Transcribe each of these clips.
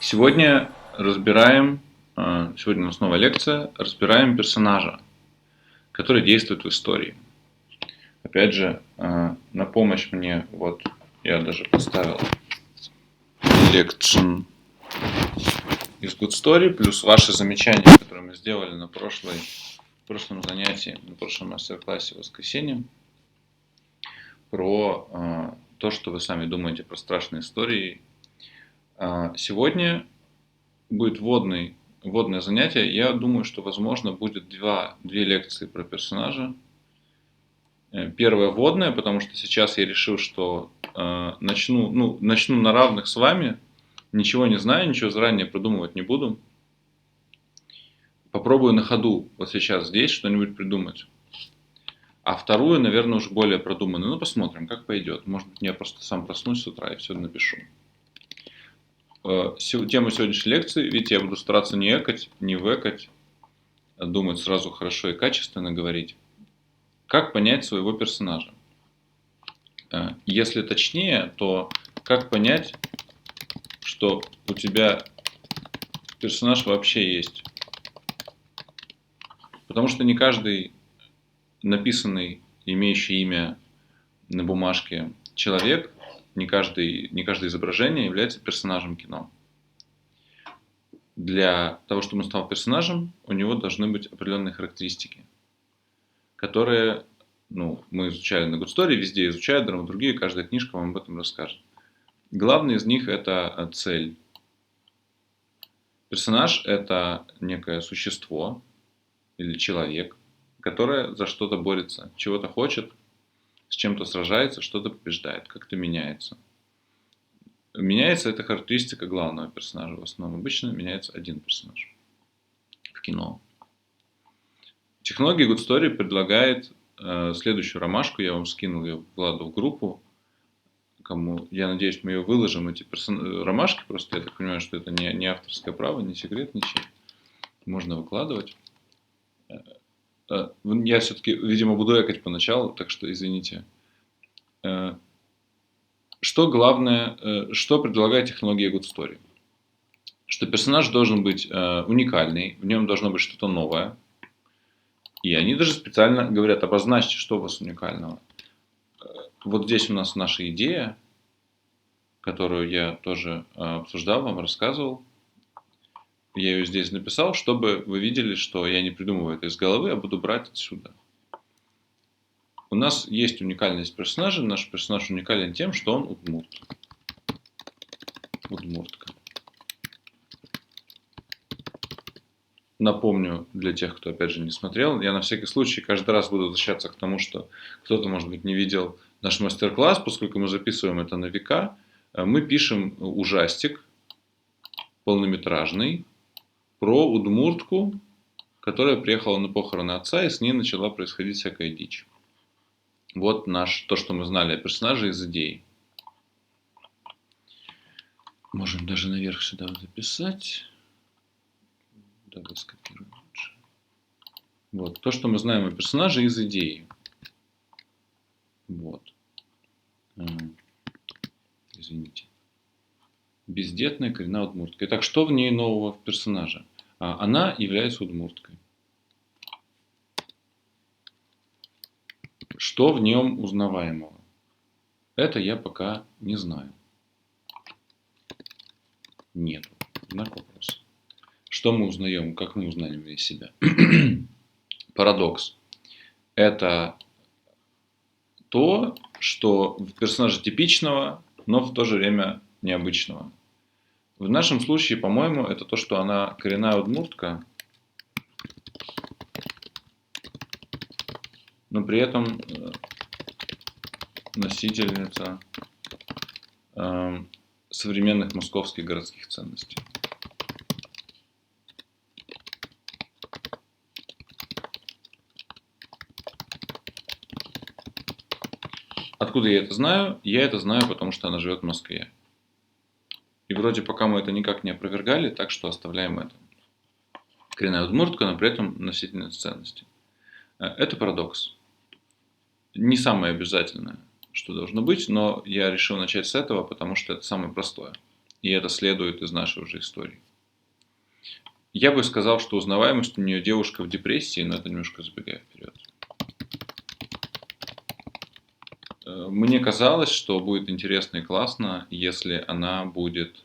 Сегодня сегодня у нас новая лекция, разбираем персонажа, который действует в истории. Опять же, на помощь мне, вот, я даже поставил lecture из Good Story, плюс ваши замечания, которые мы сделали на прошлом занятии, на прошлом мастер-классе в воскресенье, про то, что вы сами думаете про страшные истории. Сегодня будет вводное занятие. Я думаю, что, возможно, будет две лекции про персонажа. Первая вводная, потому что сейчас я решил, что начну на равных с вами. Ничего не знаю, ничего заранее придумывать не буду. Попробую на ходу вот сейчас здесь что-нибудь придумать. А вторую, наверное, уже более продуманную. Ну, посмотрим, как пойдет. Может быть, я просто сам проснусь с утра и все напишу. Тема сегодняшней лекции, видите, я буду стараться не экать, не векать, а думать сразу хорошо и качественно говорить. Как понять своего персонажа? Если точнее, то как понять, что у тебя персонаж вообще есть? Потому что не каждый написанный, имеющий имя на бумажке человек, не каждое изображение является персонажем кино. Для того, чтобы он стал персонажем, у него должны быть определенные характеристики, которые мы изучали на Good Story, везде изучают, другие, каждая книжка вам об этом расскажет. Главный из них – это цель. Персонаж – это некое существо или человек, которое за что-то борется, чего-то хочет, с чем-то сражается, что-то побеждает, как-то меняется. Меняется эта характеристика главного персонажа. В основном обычно меняется один персонаж в кино. Технология Good Story предлагает следующую ромашку. Я вам скинул ее Владу в группу. Я надеюсь, мы ее выложим, эти ромашки. Просто я так понимаю, что это не авторское право, не секрет ничей. Можно выкладывать. Я все-таки, видимо, буду экать поначалу, так что извините. Что главное, что предлагает технология Good Story? Что персонаж должен быть уникальный, в нем должно быть что-то новое. И они даже специально говорят, обозначьте, что у вас уникального. Вот здесь у нас наша идея, которую я тоже обсуждал, вам рассказывал. Я ее здесь написал, чтобы вы видели, что я не придумываю это из головы, а буду брать отсюда. У нас есть уникальность персонажа. Наш персонаж уникален тем, что он удмурт. Удмуртка. Напомню для тех, кто, опять же, не смотрел, я на всякий случай каждый раз буду возвращаться к тому, что кто-то, может быть, не видел наш мастер-класс, поскольку мы записываем это на века. Мы пишем ужастик полнометражный про удмуртку, которая приехала на похороны отца, и с ней начала происходить всякая дичь. Вот то, что мы знали о персонаже из идеи. Можем даже наверх сюда записать. Давай скопируем лучше. Вот, то, что мы знаем о персонаже из идеи. Вот. Извините. Бездетная коренная удмуртка. Итак, что в ней нового в персонаже? Она является удмурткой. Что в нем узнаваемого? Это я пока не знаю. Нет. Знак вопроса. Что мы узнаем? Как мы узнаем из себя? Парадокс. Это то, что в персонаже типичного, но в то же время необычного. В нашем случае, по-моему, это то, что она коренная удмуртка, но при этом носительница современных московских городских ценностей. Откуда я это знаю? Я это знаю, потому что она живет в Москве. И вроде пока мы это никак не опровергали, так что оставляем это. Коренная удмуртка, но при этом носительница ценностей. Это парадокс. Не самое обязательное, что должно быть, но я решил начать с этого, потому что это самое простое. И это следует из нашей уже истории. Я бы сказал, что узнаваемость у нее девушка в депрессии, но это немножко забегая вперед. Мне казалось, что будет интересно и классно, если она будет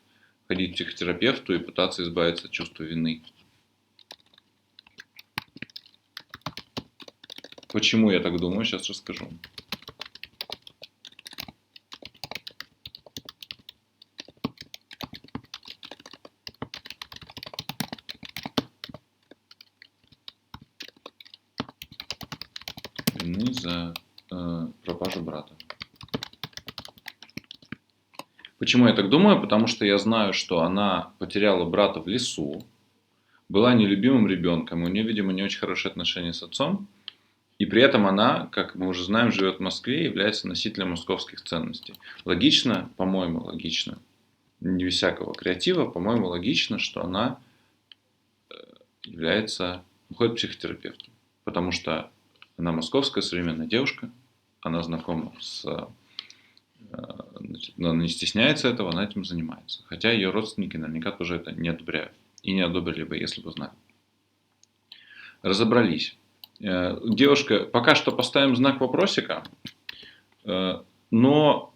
ходить к психотерапевту и пытаться избавиться от чувства вины. Почему я так думаю, сейчас расскажу. Вины за пропажу брата. Почему я так думаю? Потому что я знаю, что она потеряла брата в лесу, была нелюбимым ребенком, у нее, видимо, не очень хорошие отношения с отцом, и при этом она, как мы уже знаем, живет в Москве и является носителем московских ценностей. Логично, по-моему, логично, не без всякого креатива, по-моему, логично, что она уходит к психотерапевту, потому что она московская современная девушка, она знакома она не стесняется этого, она этим занимается. Хотя ее родственники наверняка тоже это не одобряют. И не одобрили бы, если бы знали. Разобрались. Девушка, пока что поставим знак вопросика, но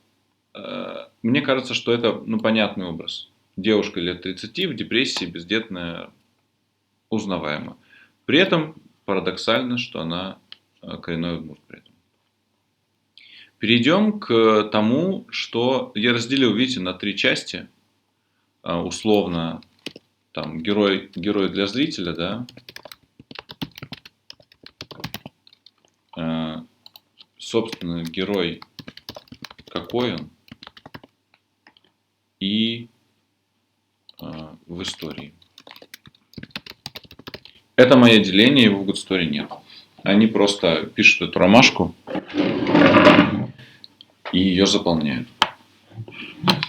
мне кажется, что это понятный образ. Девушка лет 30 в депрессии, бездетная, узнаваема. При этом парадоксально, что она коренной удмурт при этом. Перейдем к тому, что я разделил, видите, на 3 части. Условно, там, герой для зрителя, да. Собственно, герой какой он и в истории. Это мое деление, его в Good Story нет. Они просто пишут эту ромашку и ее заполняют.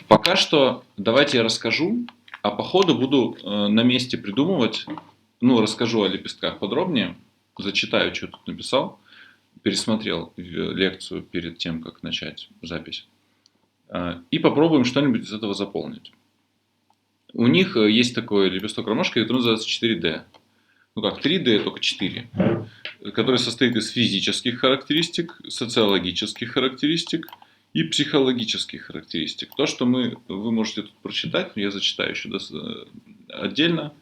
Пока что давайте я расскажу, а по ходу буду на месте придумывать, расскажу о лепестках подробнее, зачитаю, что тут написал, пересмотрел лекцию перед тем, как начать запись, и попробуем что-нибудь из этого заполнить. У них есть такой лепесток ромашки, который называется 4D. 3D, только 4. Который состоит из физических характеристик, социологических характеристик и психологических характеристик. То, что вы можете тут прочитать, я зачитаю еще отдельно.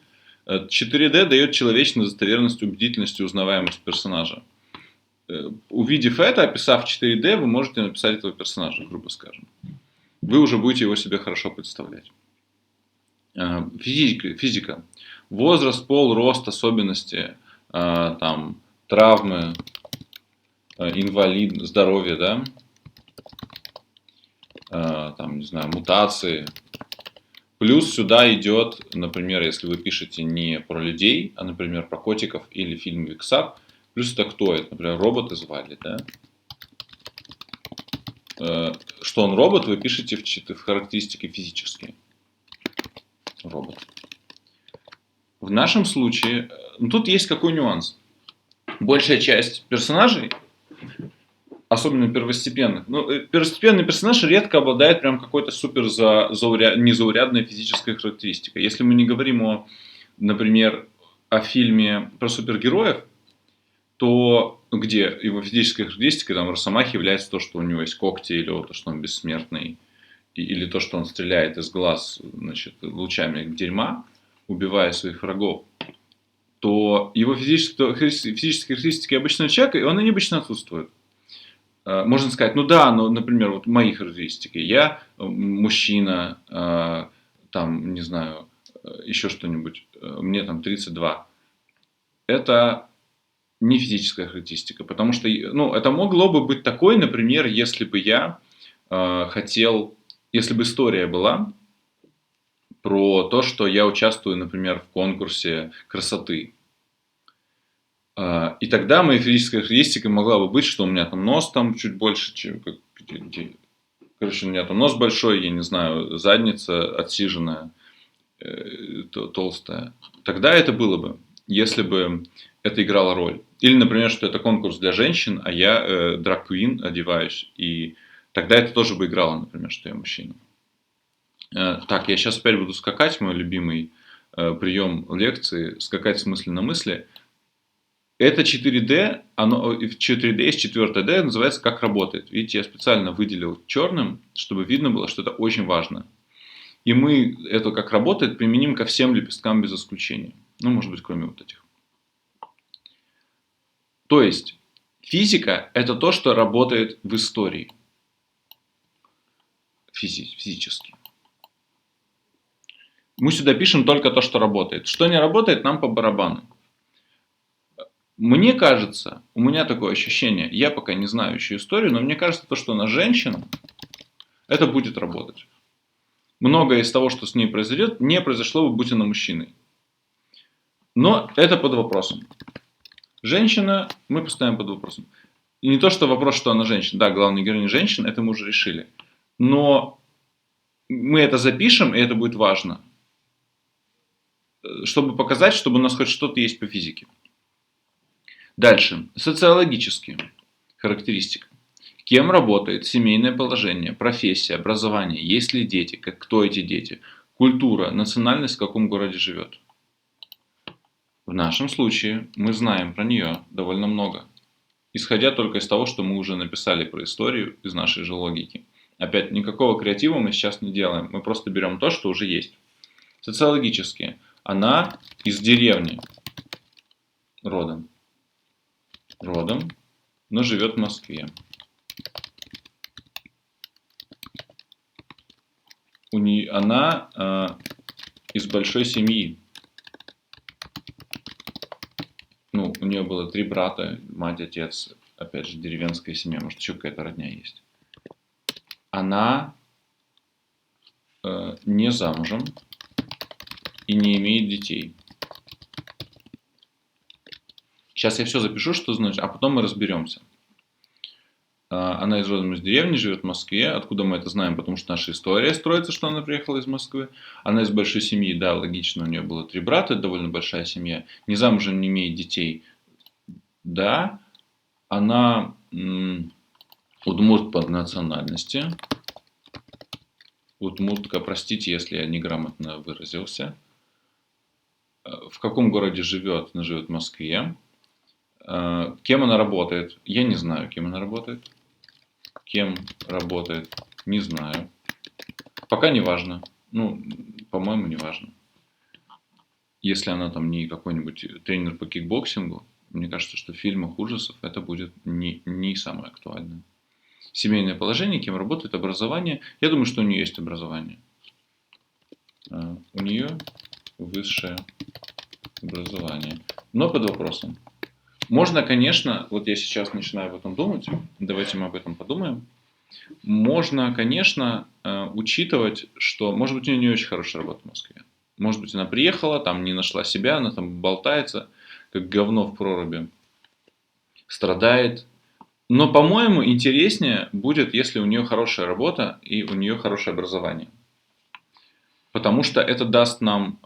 4D дает человечность, достоверность, убедительность и узнаваемость персонажа. Увидев это, описав 4D, вы можете написать этого персонажа, грубо скажем. Вы уже будете его себе хорошо представлять. Физика. Возраст, пол, рост, особенности, травмы, инвалид, здоровье, да? Мутации. Плюс сюда идет, например, если вы пишете не про людей, а, например, про котиков или фильм Виксап, плюс это кто это, например, роботы звали, да? Что он робот, вы пишете в характеристики физические. Робот. В нашем случае, тут есть какой нюанс. Большая часть персонажей, особенно первостепенных, первостепенный персонаж редко обладает прям какой-то супер незаурядной физической характеристикой. Если мы не говорим например, о фильме про супергероев, то где его физическая характеристика, Росомахи является то, что у него есть когти, или то, что он бессмертный, или то, что он стреляет из глаз, лучами дерьма, убивая своих врагов, то его физические характеристики обычного человека, и он необычно отсутствует. Можно сказать, например, мои характеристики. Я мужчина, не знаю, еще что-нибудь, мне 32. Это не физическая характеристика, потому что, это могло бы быть такой, например, если бы я если бы история была про то, что я участвую, например, в конкурсе красоты. И тогда моей физической характеристикой могла бы быть, что у меня нос чуть больше, чем... у меня нос большой, я не знаю, задница отсиженная, толстая. Тогда это было бы, если бы это играло роль. Или, например, что это конкурс для женщин, а я драг-квин одеваюсь. И тогда это тоже бы играло, например, что я мужчина. Так, я сейчас опять буду скакать, мой любимый прием лекции, скакать с мысли на мысли. Это 4D, в 4D есть 4D, называется «Как работает». Видите, я специально выделил черным, чтобы видно было, что это очень важно. И мы это «Как работает» применим ко всем лепесткам без исключения. Ну, может быть, кроме вот этих. То есть, физика – это то, что работает в истории. Физически. Мы сюда пишем только то, что работает. Что не работает, нам по барабану. Мне кажется, у меня такое ощущение, я пока не знаю еще историю, но мне кажется, то, что она женщина, это будет работать. Многое из того, что с ней произойдет, не произошло бы, будь она мужчиной. Но это под вопросом. Женщина мы поставим под вопросом. И не то, что вопрос, что она женщина. Да, главная героиня женщина, это мы уже решили. Но мы это запишем, и это будет важно, чтобы показать, чтобы у нас хоть что-то есть по физике. Дальше. Социологические характеристики. Кем работает, семейное положение, профессия, образование, есть ли дети, кто эти дети, культура, национальность, в каком городе живет. В нашем случае мы знаем про нее довольно много, исходя только из того, что мы уже написали про историю из нашей же логики. Опять, никакого креатива мы сейчас не делаем, мы просто берем то, что уже есть. Социологически. Она из деревни родом, но живет в Москве. Она из большой семьи. Ну, у нее было 3 брата, мать, отец, опять же, деревенская семья, может, еще какая-то родня есть. Она не замужем и не имеет детей. Сейчас я все запишу, что значит, а потом мы разберемся. Она родом из деревни, живет в Москве. Откуда мы это знаем? Потому что наша история строится, что она приехала из Москвы. Она из большой семьи, да, логично, у нее было 3 брата, это довольно большая семья. Не замужем, не имеет детей, да. Она удмурт по национальности. Удмуртка, простите, если я неграмотно выразился. В каком городе живет? Она живет в Москве. Кем она работает? Я не знаю, кем она работает. Кем работает? Не знаю. Пока не важно. Ну, по-моему, не важно. Если она там не какой-нибудь тренер по кикбоксингу, мне кажется, что в фильмах ужасов это будет не самое актуальное. Семейное положение, кем работает, образование. Я думаю, что у нее есть образование. У нее высшее образование. Но под вопросом. Можно, конечно, вот я сейчас начинаю об этом думать, давайте мы об этом подумаем. Можно, конечно, учитывать, что, может быть, у нее не очень хорошая работа в Москве. Может быть, она приехала, там не нашла себя, она там болтается, как говно в проруби, страдает. Но, по-моему, интереснее будет, если у нее хорошая работа и у нее хорошее образование. Потому что это даст нам,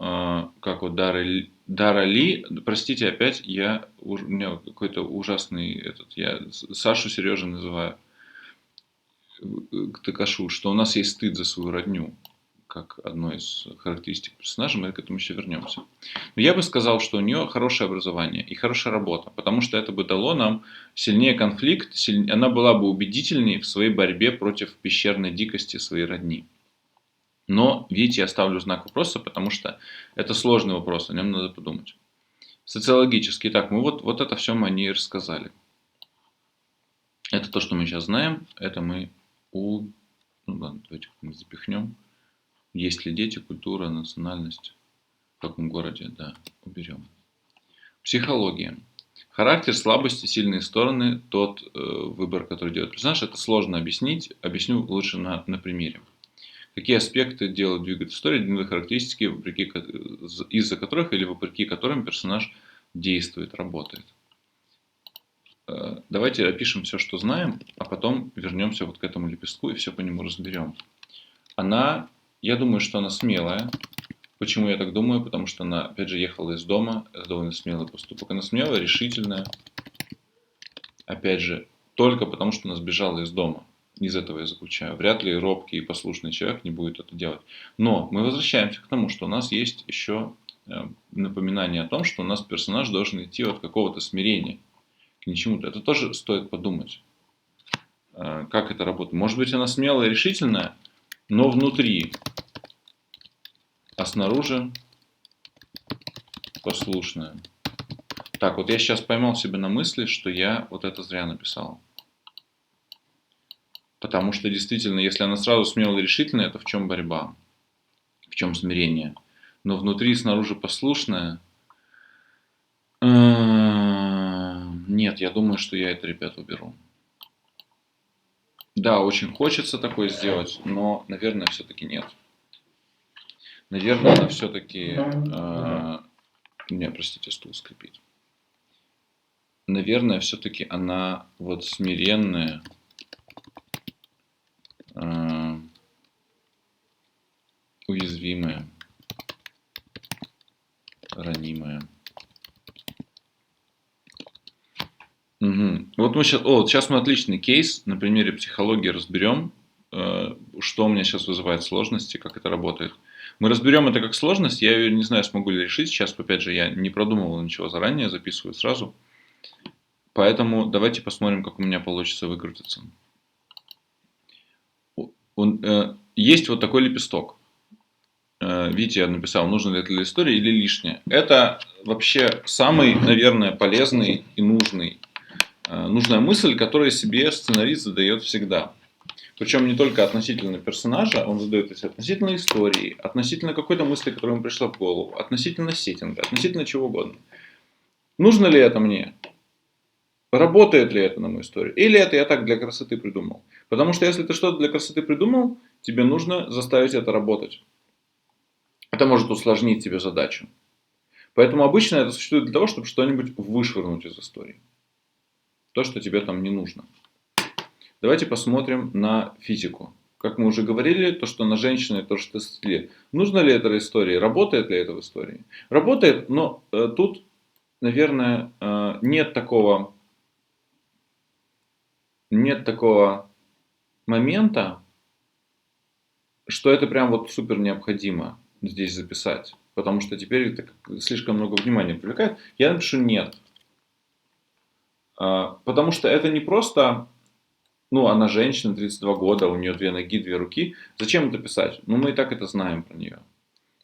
как вот Дара Ли, простите, опять у меня какой-то ужасный, я Сашу Сережу называю, Такашу, что у нас есть стыд за свою родню, как одной из характеристик персонажа, мы к этому еще вернемся. Но я бы сказал, что у нее хорошее образование и хорошая работа, потому что это бы дало нам сильнее конфликт, она была бы убедительнее в своей борьбе против пещерной дикости своей родни. Но, видите, я ставлю знак вопроса, потому что это сложный вопрос, о нем надо подумать. Социологически, итак, мы вот это все мы о ней рассказали. Это то, что мы сейчас знаем, это мы ну ладно, давайте мы запихнем. Есть ли дети, культура, национальность, в каком городе, да, уберем. Психология. Характер, слабости, сильные стороны, тот выбор, который делает персонаж, это сложно объяснить, объясню лучше на примере. Какие аспекты делают двигать историю, две характеристики, из-за которых или вопреки которым персонаж действует, работает. Давайте опишем все, что знаем, а потом вернемся вот к этому лепестку и все по нему разберем. Я думаю, что она смелая. Почему я так думаю? Потому что она, опять же, ехала из дома. Это довольно смелый поступок. Она смелая, решительная. Опять же, только потому что она сбежала из дома. Из этого я заключаю. Вряд ли робкий и послушный человек не будет это делать. Но мы возвращаемся к тому, что у нас есть еще напоминание о том, что у нас персонаж должен идти от какого-то смирения к ничему-то. Это тоже стоит подумать, как это работает. Может быть, она смелая и решительная, но внутри, а снаружи послушная. Так, вот я сейчас поймал себя на мысли, что я вот это зря написал. Потому что действительно, если она сразу смелая и решительная, это в чем борьба? В чем смирение? Но внутри и снаружи послушная. Нет, я думаю, что я это, ребят, уберу. Да, очень хочется такое сделать, но, наверное, все-таки нет. Наверное, она все-таки... Не, простите, стул скрипит. Наверное, все-таки она вот смиренная, уязвимая, ранимая. Угу. Вот мы сейчас мы отличный кейс на примере психологии разберем, что у меня сейчас вызывает сложности, как это работает. Мы разберем это как сложность, я ее не знаю, смогу ли решить сейчас, опять же, я не продумывал ничего заранее, записываю сразу. Поэтому давайте посмотрим, как у меня получится выкрутиться. Есть вот такой лепесток. Видите, я написал, нужно ли это для истории или лишнее. Это вообще самый, наверное, полезный и нужная мысль, которую себе сценарист задает всегда. Причем не только относительно персонажа, он задает относительно истории, относительно какой-то мысли, которая ему пришла в голову, относительно сеттинга, относительно чего угодно. Нужно ли это мне? Работает ли это на мою историю? Или это я так для красоты придумал? Потому что если ты что-то для красоты придумал, тебе нужно заставить это работать. Это может усложнить тебе задачу. Поэтому обычно это существует для того, чтобы что-нибудь вышвырнуть из истории. То, что тебе там не нужно. Давайте посмотрим на физику. Как мы уже говорили, то, что на женщине, то, что стиле. Нужно ли это в истории? Работает ли это в истории? Работает, но тут, наверное, нет такого момента, что это прям вот супер необходимо здесь записать. Потому что теперь это слишком много внимания привлекает. Я напишу нет. Потому что это не просто, она женщина, 32 года, у нее 2 ноги, 2 руки. Зачем это писать? Мы и так это знаем про нее.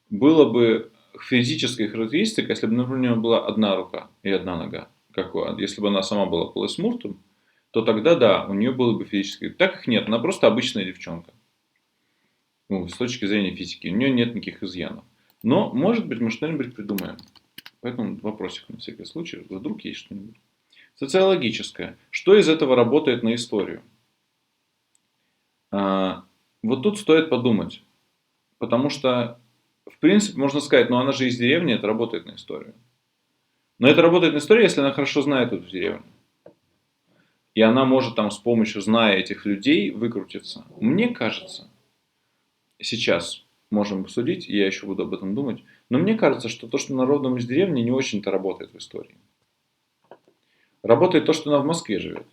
Было бы физической характеристикой, если бы, например, у нее была одна рука и одна нога. Если бы она сама была полисмуртом, то тогда да, у нее было бы физическое. Так их нет, она просто обычная девчонка. С точки зрения физики. У нее нет никаких изъянов. Но, может быть, мы что-нибудь придумаем. Поэтому вопросик на всякий случай, вдруг есть что-нибудь. Социологическое. Что из этого работает на историю? Вот тут стоит подумать. Потому что, в принципе, можно сказать, она же из деревни, это работает на историю. Но это работает на историю, если она хорошо знает эту деревню. И она может там с помощью, зная этих людей, выкрутиться. Мне кажется, сейчас можем посудить, и я еще буду об этом думать, но мне кажется, что то, что она родом из деревни, не очень-то работает в истории. Работает то, что она в Москве живет.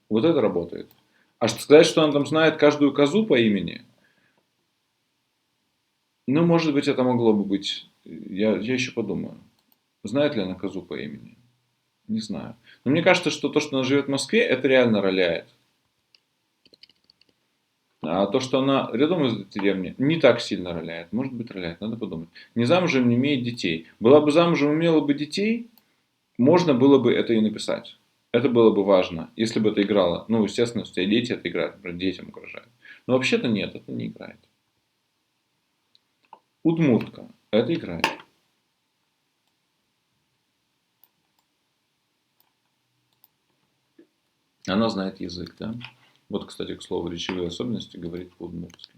Вот это работает. А сказать, что она там знает каждую козу по имени, может быть, это могло бы быть. Я еще подумаю. Знает ли она козу по имени? Не знаю. Но мне кажется, что то, что она живет в Москве, это реально роляет. А то, что она рядом из деревни, не так сильно роляет. Может быть, роляет, надо подумать. Не замужем, не имеет детей. Была бы замужем, имела бы детей, можно было бы это и написать. Это было бы важно, если бы это играло. Естественно, если у тебя дети, это играет, например, детям угрожает. Но вообще-то нет, это не играет. Удмуртка, это играет. Она знает язык, да? Вот, кстати, к слову, речевые особенности говорит по-удмуртски.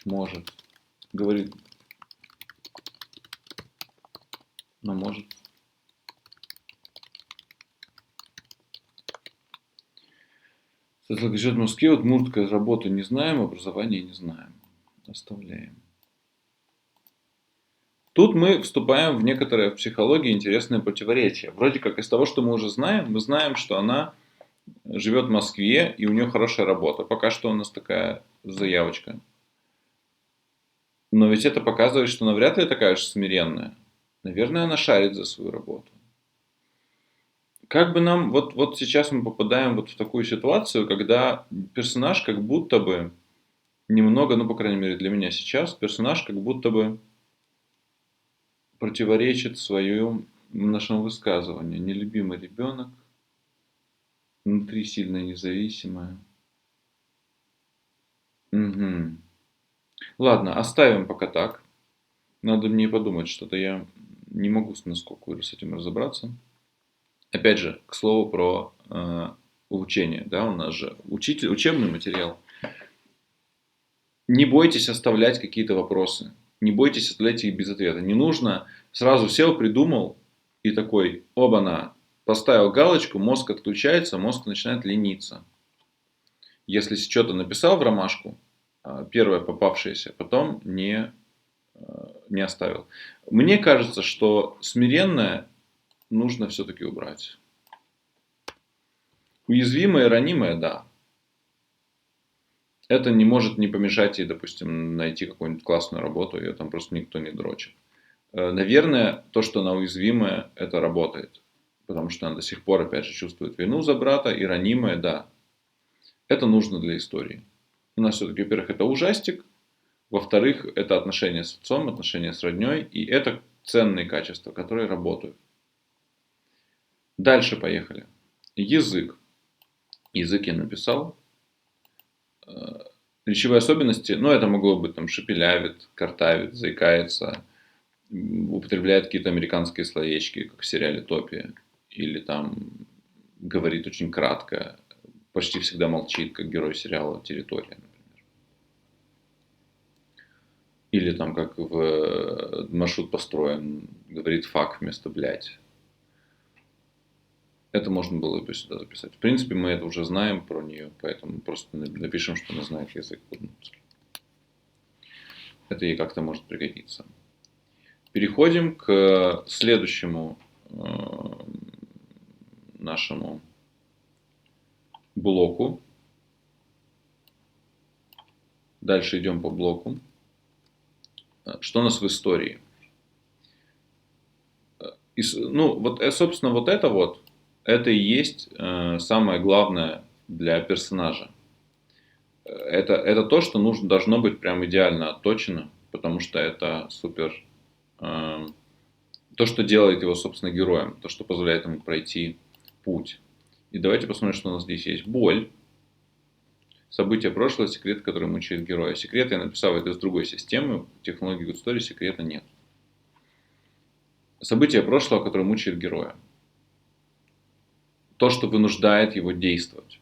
Может. Говорит. Но может. Если живет в Москве, удмуртка, работу не знаем, образование не знаем. Оставляем. Тут мы вступаем в некоторое в психологии интересное противоречие. Вроде как из того, что мы уже знаем, мы знаем, что она живет в Москве, и у нее хорошая работа. Пока что у нас такая заявочка. Но ведь это показывает, что она вряд ли такая же смиренная. Наверное, она шарит за свою работу. Как бы нам, вот сейчас мы попадаем вот в такую ситуацию, когда персонаж как будто бы немного, ну, по крайней мере, для меня сейчас, персонаж как будто бы противоречит своему нашему высказыванию. Нелюбимый ребенок, внутри сильно независимая. Угу. Ладно, оставим пока так. Надо мне подумать, что-то я не могу насколько с этим разобраться. Опять же, к слову про обучение, да, у нас же учебный материал. Не бойтесь оставлять какие-то вопросы, не бойтесь оставлять их без ответа. Не нужно сразу сел, придумал и такой, оба-на, поставил галочку, мозг отключается, мозг начинает лениться. Если что-то написал в ромашку, первое попавшееся, потом не оставил. Мне кажется, что смиренное нужно все-таки убрать. Уязвимое, ранимое, да. Это не может не помешать ей, допустим, найти какую-нибудь классную работу, ее там просто никто не дрочит. Наверное, то, что она уязвимая, это работает. Потому что она до сих пор, опять же, чувствует вину за брата, и ранимая, да. Это нужно для истории. У нас все-таки, во-первых, это ужастик, во-вторых, это отношения с отцом, отношения с родней, и это ценные качества, которые работают. Дальше поехали. Язык. Язык я написал. Речевые особенности, ну, это могло быть там шепелявит, картавит, заикается, употребляет какие-то американские словечки, как в сериале «Топия», или там говорит очень кратко, почти всегда молчит, как герой сериала «Территория», например. Или там, как в «Маршрут построен», говорит «фак» вместо «блядь». Это можно было бы сюда записать. В принципе, мы это уже знаем про нее, поэтому просто напишем, что она знает язык. Это ей как-то может пригодиться. Переходим к следующему нашему блоку. Дальше идем по блоку. Что у нас в истории? Ну, вот, собственно, вот, это и есть самое главное для персонажа. Это то, что должно быть прям идеально отточено, потому что это супер то, что делает его, собственно, героем, то, что позволяет ему пройти путь. И давайте посмотрим, что у нас здесь есть. Боль, события прошлого, секрет, который мучает героя. Секрет я написал, это из другой системы, в технологии Good Story секрета нет. События прошлого, которое мучает героя. То, что вынуждает его действовать.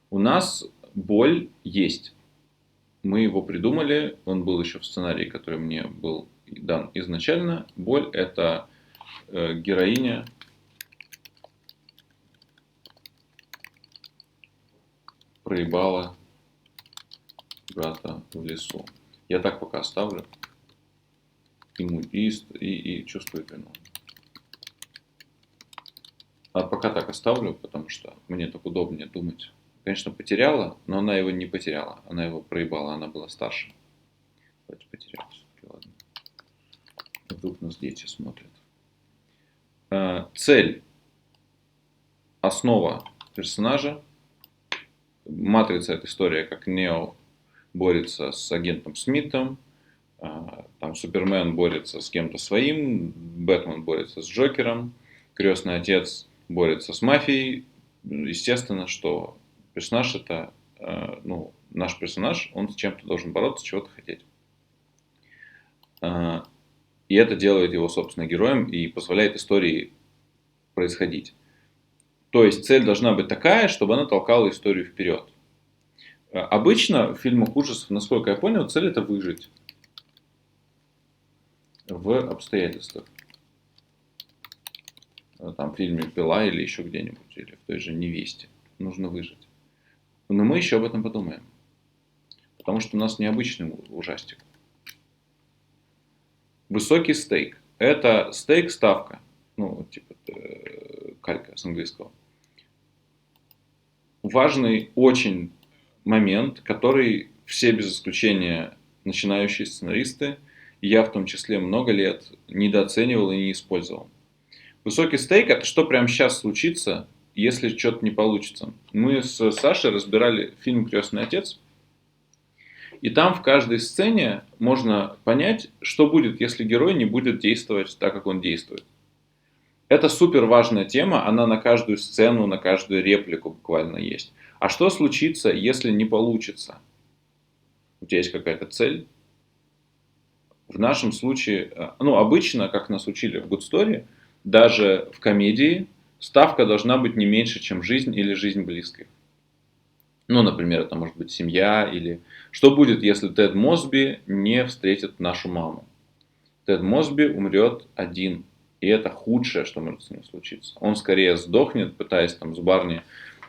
У нас боль есть. Мы его придумали, он был еще в сценарии, который мне был дан изначально. Боль – это героиня, проебала брата в лесу. Я так пока оставлю. И чувствует вину. А пока так оставлю, потому что мне так удобнее думать. Конечно, потеряла, но она его не потеряла. Она его проебала, она была старше. Давайте потеряла все-таки, ладно. Вдруг нас дети смотрят. Цель. Основа персонажа. Матрица — это история, как Нео борется с агентом Смитом. Там Супермен борется с кем-то своим. Бэтмен борется с Джокером. Крестный отец борется с мафией. Естественно, что персонаж это, ну, наш персонаж, он с чем-то должен бороться, чего-то хотеть. И это делает его, собственно, героем и позволяет истории происходить. То есть цель должна быть такая, чтобы она толкала историю вперед. Обычно в фильмах ужасов, насколько я понял, цель это выжить в обстоятельствах. Там в фильме «Пила» или еще где-нибудь, или в той же «Невесте». Нужно выжить. Но мы еще об этом подумаем. Потому что у нас необычный ужастик. Высокий стейк. Это стейк ставка. Ну, типа калька с английского. важный очень момент, который все без исключения начинающие сценаристы, и я в том числе много лет недооценивал и не использовал. Высокий стейк — это что прямо сейчас случится, если что-то не получится. Мы с Сашей разбирали фильм «Крестный отец», и там в каждой сцене можно понять, что будет, если герой не будет действовать так, как он действует. Это супер важная тема, она на каждую сцену, на каждую реплику буквально есть. А что случится, если не получится? У тебя есть какая-то цель? В нашем случае, ну, обычно, как нас учили в Good Story, даже в комедии ставка должна быть не меньше, чем жизнь или жизнь близких. Ну, например, это может быть семья, или что будет, если Тед Мосби не встретит нашу маму? Тед Мосби умрет один, и это худшее, что может с ним случиться. Он скорее сдохнет, пытаясь там с Барни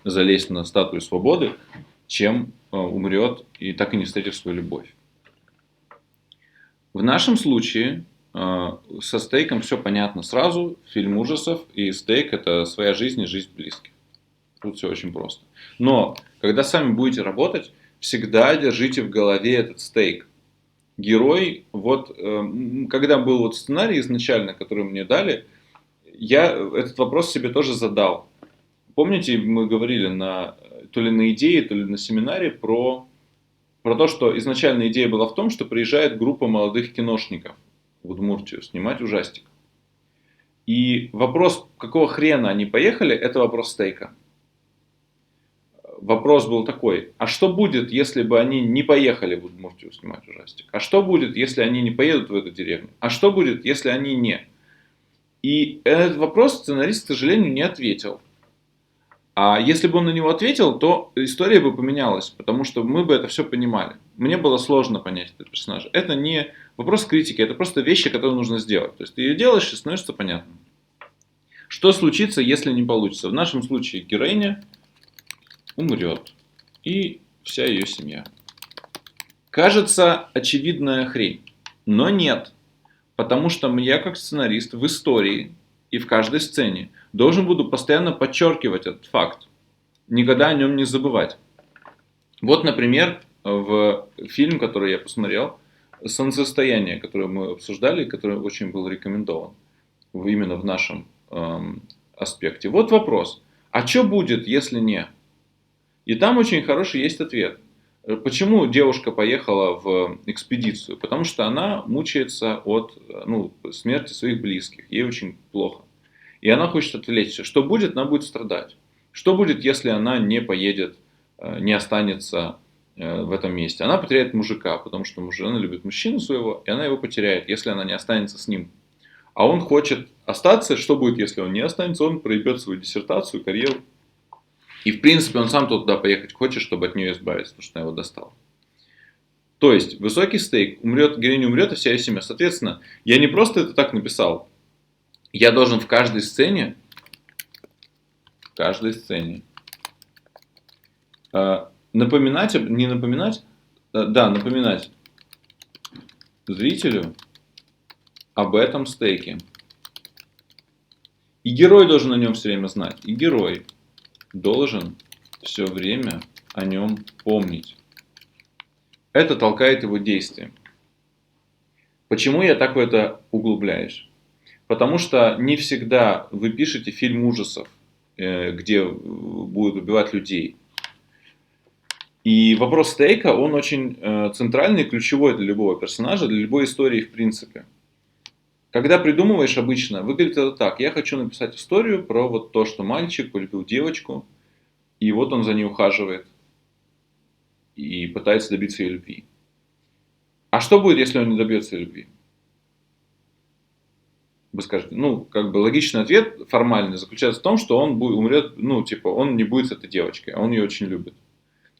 залезть на статую свободы, чем умрет и так и не встретив свою любовь. В нашем случае со стейком все понятно сразу. Фильм ужасов и стейк — это своя жизнь и жизнь близких. Тут все очень просто. Но когда сами будете работать, всегда держите в голове этот стейк. Герой, вот когда был вот сценарий изначально, который мне дали, я этот вопрос себе тоже задал. Помните, мы говорили то ли на идее, то ли на семинаре про то, что изначально идея была в том, что приезжает группа молодых киношников в Удмуртию снимать ужастик. И вопрос, какого хрена они поехали, это вопрос стейка. Вопрос был такой: а что будет, если бы они не поехали в Удмуртию снимать ужастик? А что будет, если они не поедут в эту деревню? А что будет, если они не? И этот вопрос сценарист, к сожалению, не ответил. А если бы он на него ответил, то история бы поменялась, потому что мы бы это все понимали. Мне было сложно понять этот персонаж. Это не вопрос критики, это просто вещи, которые нужно сделать. То есть ты ее делаешь, и становится понятно. Что случится, если не получится? В нашем случае героиня умрет. И вся ее семья. Кажется, очевидная хрень. Но нет. Потому что я, как сценарист, в истории и в каждой сцене должен буду постоянно подчеркивать этот факт. Никогда о нем не забывать. Вот, например, в фильм, который я посмотрел, «Солнцестояние», который мы обсуждали, который очень был рекомендован именно в нашем аспекте. Вот вопрос: а что будет, если не? И там очень хороший есть ответ. Почему девушка поехала в экспедицию? Потому что она мучается от смерти своих близких. Ей очень плохо. И она хочет отвлечься. Что будет? Она будет страдать. Что будет, если она не поедет, не останется в этом месте? Она потеряет мужика, потому что она любит мужчину своего, и она его потеряет, если она не останется с ним. А он хочет остаться. Что будет, если он не останется? Он проебет свою диссертацию, карьеру. И в принципе он сам туда поехать хочет, чтобы от нее избавиться, потому что она его достала. То есть высокий стейк, героиня умрет, и вся ее семья. Соответственно, я не просто это так написал. Я должен в каждой сцене напоминать зрителю об этом стейке. И герой должен о нем все время знать. И герой должен все время о нем помнить. Это толкает его действие. Почему я так в это углубляюсь? Потому что не всегда вы пишете фильм ужасов, где будут убивать людей. И вопрос стейка, он очень центральный, ключевой для любого персонажа, для любой истории в принципе. Когда придумываешь, обычно выглядит это так: я хочу написать историю про вот то, что мальчик полюбил девочку, и вот он за ней ухаживает и пытается добиться ее любви. А что будет, если он не добьется любви? Вы скажете, логичный ответ формальный заключается в том, что он умрет, он не будет с этой девочкой, а он ее очень любит.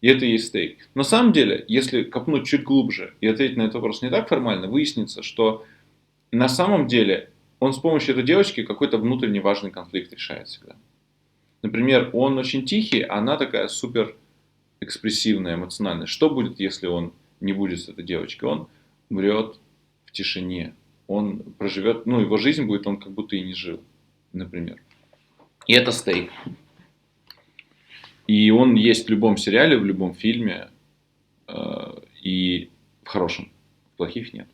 И это и есть стейк. На самом деле, если копнуть чуть глубже и ответить на этот вопрос не так формально, выяснится, что на самом деле он с помощью этой девочки какой-то внутренний важный конфликт решает всегда. Например, он очень тихий, а она такая супер экспрессивная, эмоциональная. Что будет, если он не будет с этой девочкой? Он умрет в тишине. Он проживет, его жизнь будет, он как будто и не жил, например. И это стейк. И он есть в любом сериале, в любом фильме, и в хорошем. Плохих нет.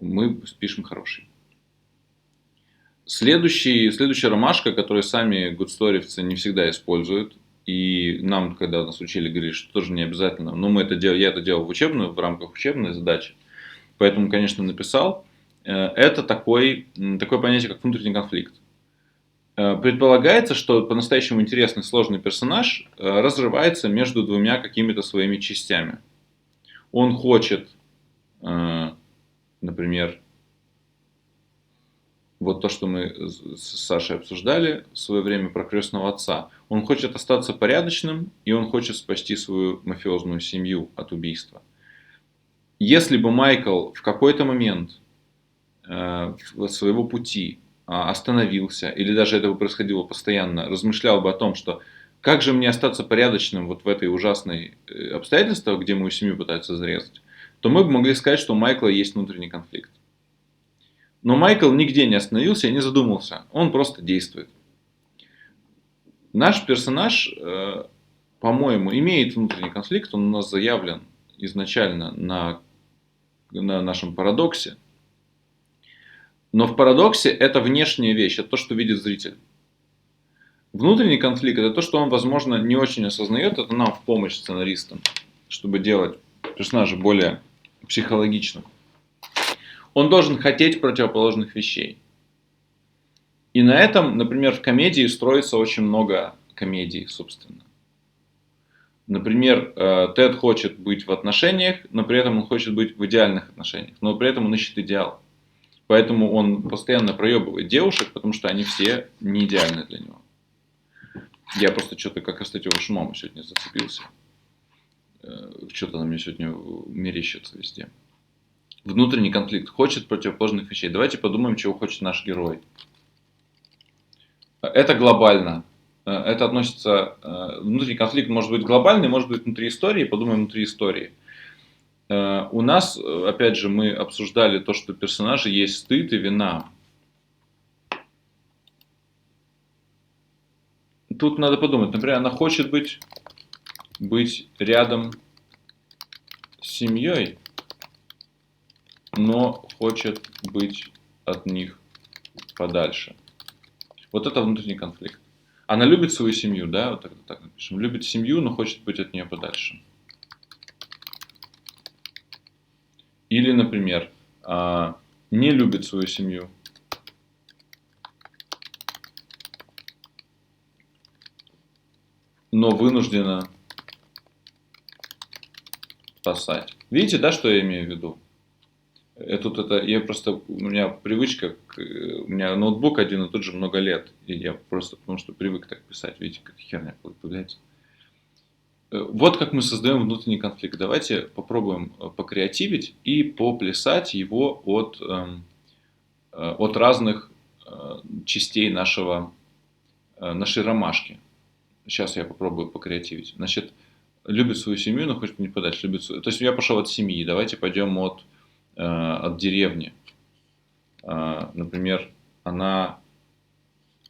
Мы пишем хороший. Следующая ромашка, которую сами гудсторевцы не всегда используют, и нам, когда нас учили, говорили, что тоже не обязательно, но я это делал в рамках учебной задачи, поэтому, конечно, написал, это такое понятие, как внутренний конфликт. Предполагается, что по-настоящему интересный, сложный персонаж разрывается между двумя какими-то своими частями. Он хочет, например, вот то, что мы с Сашей обсуждали в свое время про крестного отца. Он хочет остаться порядочным, и он хочет спасти свою мафиозную семью от убийства. Если бы Майкл в какой-то момент своего пути остановился, или даже это бы происходило постоянно, размышлял бы о том, что как же мне остаться порядочным вот в этой ужасной обстоятельствах, где мою семью пытаются зарезать, то мы бы могли сказать, что у Майкла есть внутренний конфликт. Но Майкл нигде не остановился и не задумался. Он просто действует. Наш персонаж, по-моему, имеет внутренний конфликт. Он у нас заявлен изначально на нашем парадоксе. Но в парадоксе это внешняя вещь, это то, что видит зритель. Внутренний конфликт это то, что он, возможно, не очень осознает. Это нам в помощь сценаристам, чтобы делать персонажа более психологичным. Он должен хотеть противоположных вещей. И на этом, например, в комедии строится очень много комедий, собственно. Например, Тед хочет быть в отношениях, но при этом он хочет быть в идеальных отношениях. Но при этом он ищет идеал. Поэтому он постоянно проебывает девушек, потому что они все не идеальны для него. Я просто что-то как Остатёва мама сегодня зацепился. Что-то она мне сегодня мерещится везде. Внутренний конфликт. Хочет противоположных вещей. Давайте подумаем, чего хочет наш герой. Это глобально. Это относится... Внутренний конфликт может быть глобальный, может быть внутри истории. Подумаем внутри истории. У нас, опять же, мы обсуждали то, что у персонажа есть стыд и вина. Тут надо подумать. Например, она хочет быть рядом с семьей, но хочет быть от них подальше. Вот это внутренний конфликт. Она любит свою семью, да, вот так напишем. Любит семью, но хочет быть от нее подальше. Или, например, не любит свою семью, но вынуждена спасать. Видите, да, что я имею в виду? У меня привычка, у меня ноутбук один и тот же много лет, и я просто потому что привык так писать, видите, как херня появляется. Вот как мы создаем внутренний конфликт. Давайте попробуем покреативить и поплясать его от разных частей нашей ромашки. Сейчас я попробую покреативить. Значит, любит свою семью, но хочет не подальше. То есть я пошел от семьи. Давайте пойдем от деревни. Например, она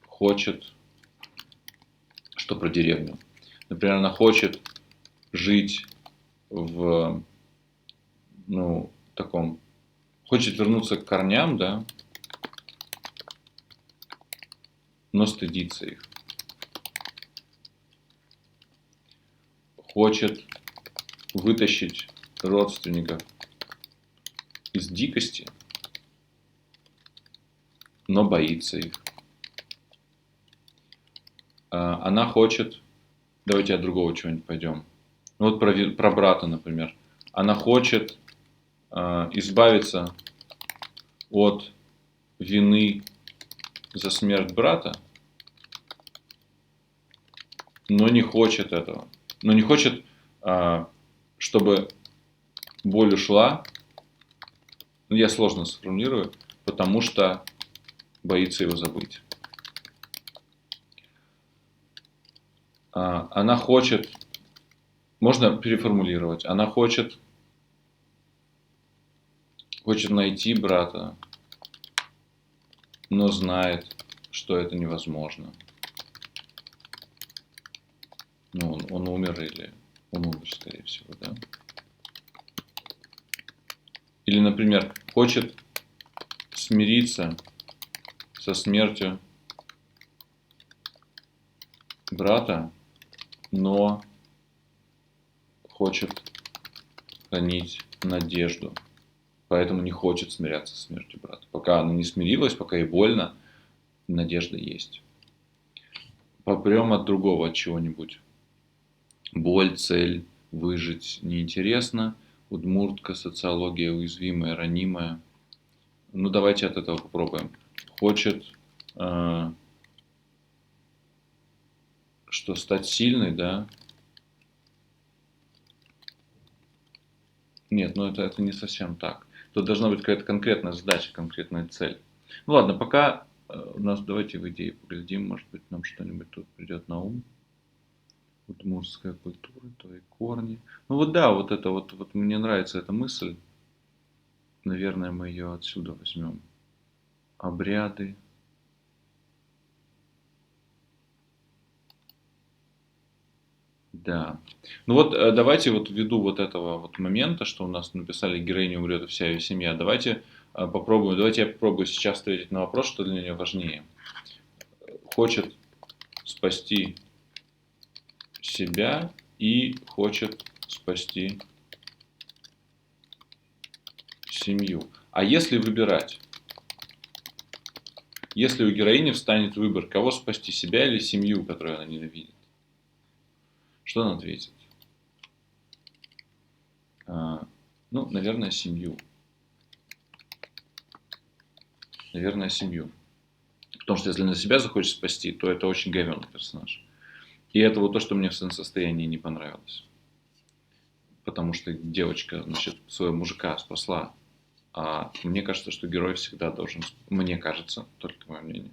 хочет... Что про деревню? Например, она хочет жить в таком... Хочет вернуться к корням, да, но стыдится их. Хочет вытащить родственников из дикости, но боится их. Она хочет... Давайте от другого чего-нибудь пойдем. Вот про брата, например. Она хочет избавиться от вины за смерть брата, но не хочет этого. Но не хочет, чтобы боль ушла. Я сложно сформулирую, потому что боится его забыть. Она хочет, можно переформулировать, она хочет найти брата, но знает, что это невозможно. Ну, он умер или он умер, скорее всего, да? Или, например, хочет смириться со смертью брата, но хочет хранить надежду, поэтому не хочет смиряться со смертью брата. Пока она не смирилась, пока ей больно, надежда есть. Попрем от другого, от чего-нибудь. Боль, цель, выжить неинтересно. Удмуртка, социология уязвимая, ранимая. Ну, давайте от этого попробуем. Хочет, что стать сильной, да? Нет, ну это не совсем так. Тут должна быть какая-то конкретная задача, конкретная цель. Ну ладно, пока у нас давайте в идее поглядим, может быть нам что-нибудь тут придет на ум. Удмуртская культура, твои корни. Ну вот да, вот это вот мне нравится эта мысль. Наверное, мы ее отсюда возьмем. Обряды. Да. Ну вот давайте вот ввиду вот этого вот момента, что у нас написали героиня умрет и вся ее семья, давайте попробуем, давайте я попробую сейчас ответить на вопрос, что для нее важнее. Хочет спасти себя и хочет спасти семью. А если выбирать? Если у героини встанет выбор, кого спасти, себя или семью, которую она ненавидит? Что она ответит? Ну, наверное, семью. Наверное, семью. Потому что если она себя захочет спасти, то это очень говёный персонаж. И это вот то, что мне в «Солнцестоянии» не понравилось. Потому что девочка, значит, своего мужика спасла. А мне кажется, что герой всегда должен... Мне кажется, только мое мнение.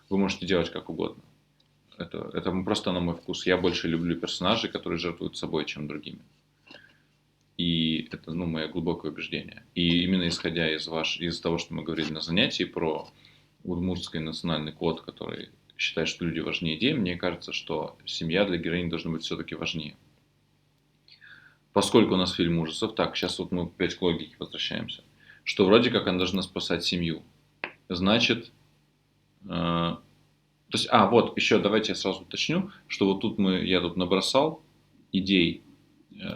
Вы можете делать как угодно. Это просто на мой вкус. Я больше люблю персонажей, которые жертвуют собой, чем другими. И это, ну, мое глубокое убеждение. И именно исходя из того, что мы говорили на занятии про удмуртский национальный код, который считает, что люди важнее идей, мне кажется, что семья для героини должна быть все-таки важнее. Поскольку у нас фильм ужасов, так, сейчас вот мы опять к логике возвращаемся, что вроде как она должна спасать семью. Значит, то есть, вот, еще давайте я сразу уточню, что вот тут я тут набросал идей,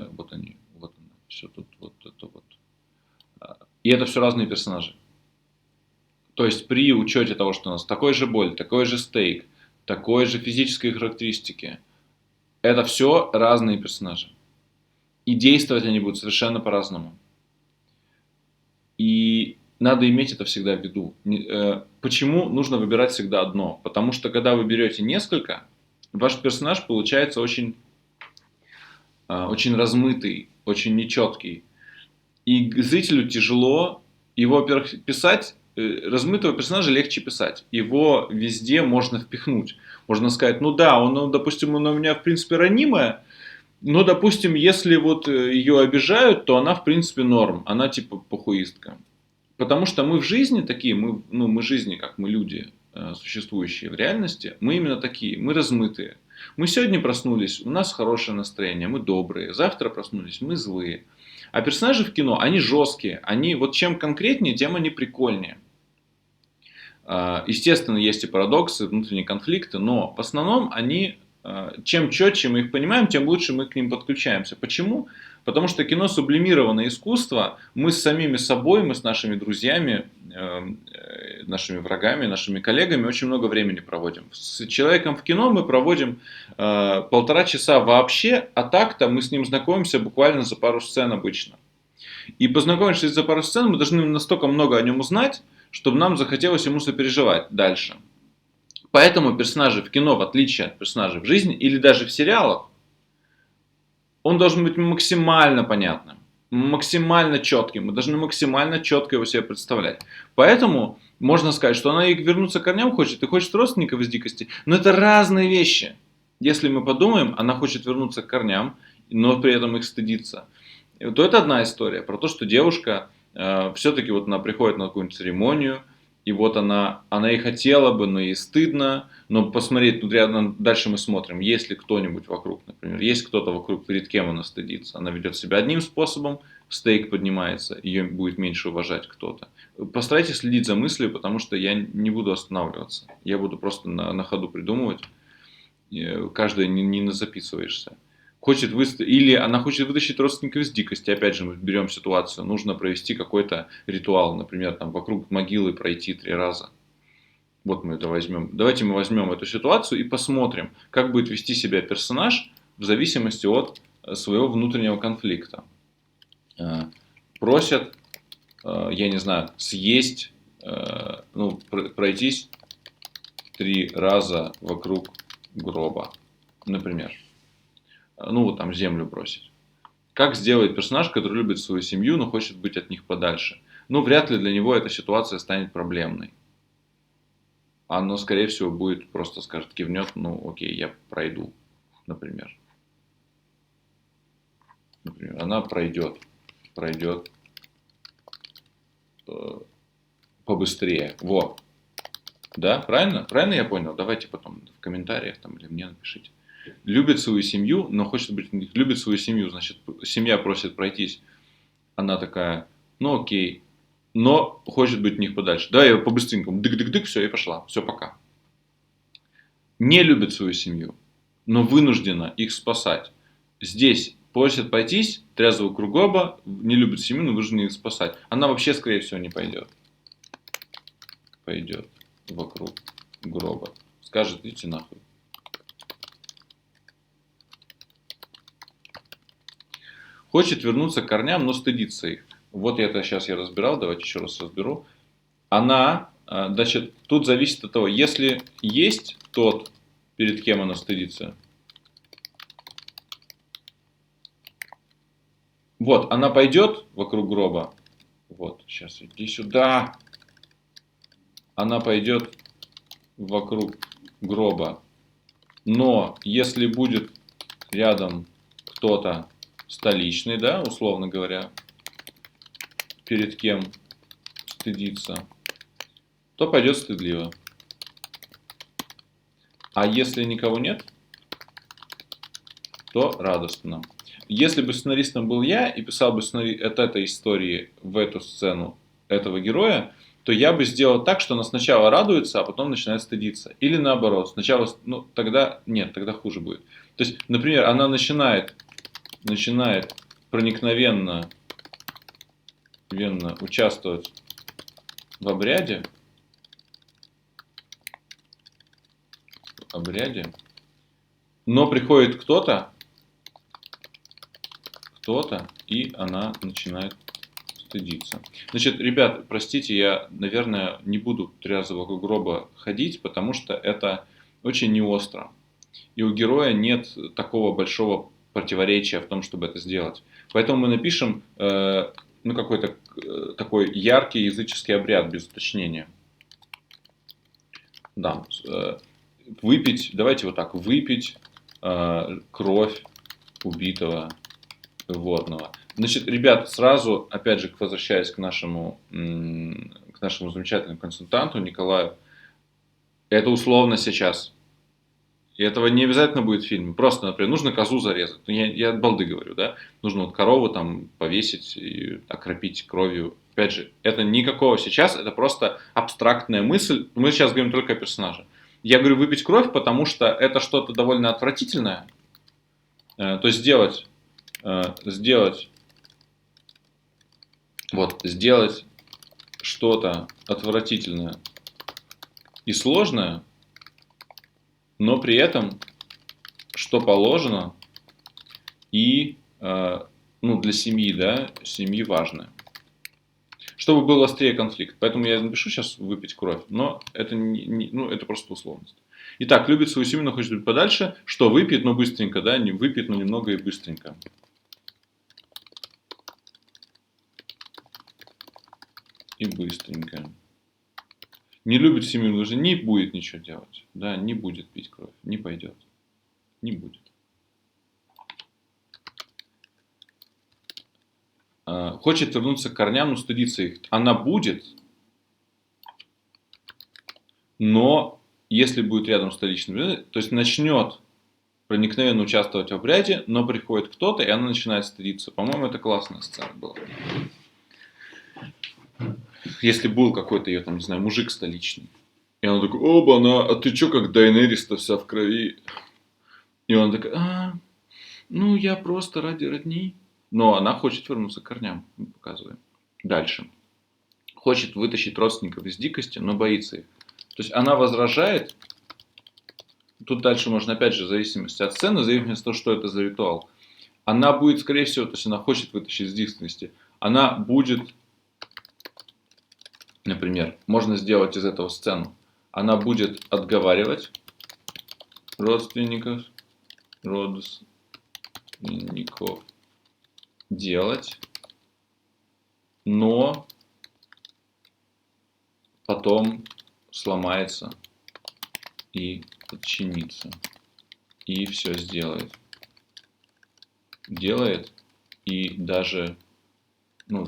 вот они, вот оно, все тут, вот это вот. И это все разные персонажи. То есть при учете того, что у нас такой же боль, такой же стейк, такой же физические характеристики, это все разные персонажи. И действовать они будут совершенно по-разному. И надо иметь это всегда в виду. Почему нужно выбирать всегда одно? Потому что когда вы берете несколько, ваш персонаж получается очень, очень размытый, очень нечеткий. И зрителю тяжело его, во-первых, писать. Размытого персонажа легче писать. Его везде можно впихнуть. Можно сказать, ну да, допустим, он у меня в принципе ранимая, но, допустим, если вот ее обижают, то она в принципе норм. Она типа похуистка. Потому что мы в жизни такие, мы жизни, как мы люди, существующие в реальности, мы именно такие, мы размытые. Мы сегодня проснулись, у нас хорошее настроение, мы добрые. Завтра проснулись, мы злые. А персонажи в кино, они жесткие. Они, вот чем конкретнее, тем они прикольнее. Естественно, есть и парадоксы, внутренние конфликты, но в основном они, чем четче мы их понимаем, тем лучше мы к ним подключаемся. Почему? Потому что кино сублимированное искусство, мы с самими собой, мы с нашими друзьями, нашими врагами, нашими коллегами очень много времени проводим. С человеком в кино мы проводим 1,5 часа вообще, а так-то мы с ним знакомимся буквально за пару сцен обычно. И познакомившись за пару сцен, мы должны настолько много о нем узнать, чтобы нам захотелось ему сопереживать дальше. Поэтому персонажи в кино, в отличие от персонажей в жизни или даже в сериалах, он должен быть максимально понятным, максимально четким. Мы должны максимально четко его себе представлять. Поэтому можно сказать, что она и вернуться к корням хочет, и хочет родственников из дикости. Но это разные вещи. Если мы подумаем, она хочет вернуться к корням, но при этом их стыдится. То это одна история про то, что девушка все-таки вот она приходит на какую-нибудь церемонию, И вот она и хотела бы, но ей стыдно. Но посмотреть, тут рядом, дальше мы смотрим, есть ли кто-нибудь вокруг, например. Есть кто-то вокруг, перед кем она стыдится. Она ведет себя одним способом, стейк поднимается, ее будет меньше уважать кто-то. Постарайтесь следить за мыслью, потому что я не буду останавливаться. Я буду просто на ходу придумывать. Каждое не записываешься. Или она хочет вытащить родственников из дикости. Опять же, мы берем ситуацию. Нужно провести какой-то ритуал. Например, там, вокруг могилы пройти 3 раза. Вот мы это возьмем. Давайте мы возьмем эту ситуацию и посмотрим, как будет вести себя персонаж в зависимости от своего внутреннего конфликта. Просят, я не знаю, съесть, пройтись 3 раза вокруг гроба, например. Вот там землю бросить. Как сделать персонаж, который любит свою семью, но хочет быть от них подальше? Вряд ли для него эта ситуация станет проблемной. Оно, скорее всего, будет просто скажет, кивнет, окей, я пройду, например. Она пройдет побыстрее. Во. Да, правильно? Правильно я понял? Давайте потом в комментариях там или мне напишите. Любит свою семью, но хочет быть... Любит свою семью, значит, семья просит пройтись. Она такая, окей, но хочет быть от них подальше. Давай я по-быстренькому, дык-дык-дык, все, и пошла. Все, пока. Не любит свою семью, но вынуждена их спасать. Здесь просит пройтись, трезвого кругоба, не любит семью, но вынуждена их спасать. Она вообще, скорее всего, не пойдет. Пойдет вокруг гроба. Скажет, идите нахуй. Хочет вернуться к корням, но стыдится их. Вот это сейчас я разбирал, давайте еще раз разберу. Она, значит, тут зависит от того, если есть тот, перед кем она стыдится. Вот, она пойдет вокруг гроба. Вот, сейчас иди сюда. Она пойдет вокруг гроба. Но если будет рядом кто-то столичный, да, условно говоря, перед кем стыдиться, то пойдет стыдливо. А если никого нет, то радостно. Если бы сценаристом был я и писал бы сценарий от этой истории в эту сцену этого героя, то я бы сделал так, что она сначала радуется, а потом начинает стыдиться. Или наоборот, сначала, тогда нет, тогда хуже будет. То есть, например, она начинает проникновенно участвовать в обряде, но приходит кто-то, и она начинает стыдиться. Значит, ребят, простите, я, наверное, не буду 3 раза вокруг гроба ходить, потому что это очень неостро. И у героя нет такого большого противоречия в том, чтобы это сделать. Поэтому мы напишем какой-то такой яркий языческий обряд без уточнения. Да. Выпить, давайте вот так, выпить кровь убитого животного. Значит, ребят, сразу, опять же, возвращаясь к нашему замечательному консультанту Николаю, это условно сейчас. И этого не обязательно будет в фильме. Просто, например, нужно козу зарезать. Я от балды говорю, да? Нужно корову там повесить и окропить кровью. Опять же, это никакого сейчас, это просто абстрактная мысль. Мы сейчас говорим только о персонаже. Я говорю выпить кровь, потому что это что-то довольно отвратительное. То есть сделать что-то отвратительное и сложное, но при этом, что положено, и для семьи, да, семьи важно. Чтобы был острее конфликт. Поэтому я напишу сейчас выпить кровь, но это, это просто условность. Итак, любит свою семью, но хочет быть подальше. Что выпьет, но быстренько, да, не выпьет, но немного и быстренько. И быстренько. Не любит семью, но уже не будет ничего делать. Да, не будет пить кровь, не пойдет. Не будет. Хочет вернуться к корням, но стыдится их. Она будет, но если будет рядом столичный, то есть начнет проникновенно участвовать в обряде, но приходит кто-то, и она начинает стыдиться. По-моему, это классная сцена была. Если был какой-то ее, там, не знаю, мужик столичный, и она такой, оба-на, а ты чё, как Дайнерис-то вся в крови? И он такой, ну я просто ради родни. Но она хочет вернуться к корням, мы показываем. Дальше. Хочет вытащить родственников из дикости, но боится их. То есть она возражает. Тут дальше можно, опять же, в зависимости от сцены, в зависимости от того, что это за ритуал. Она будет, скорее всего, то есть она хочет вытащить из дикости. Она будет, например, можно сделать из этого сцену. Она будет отговаривать родственников делать, но потом сломается и подчинится. И все сделает. Делает и даже,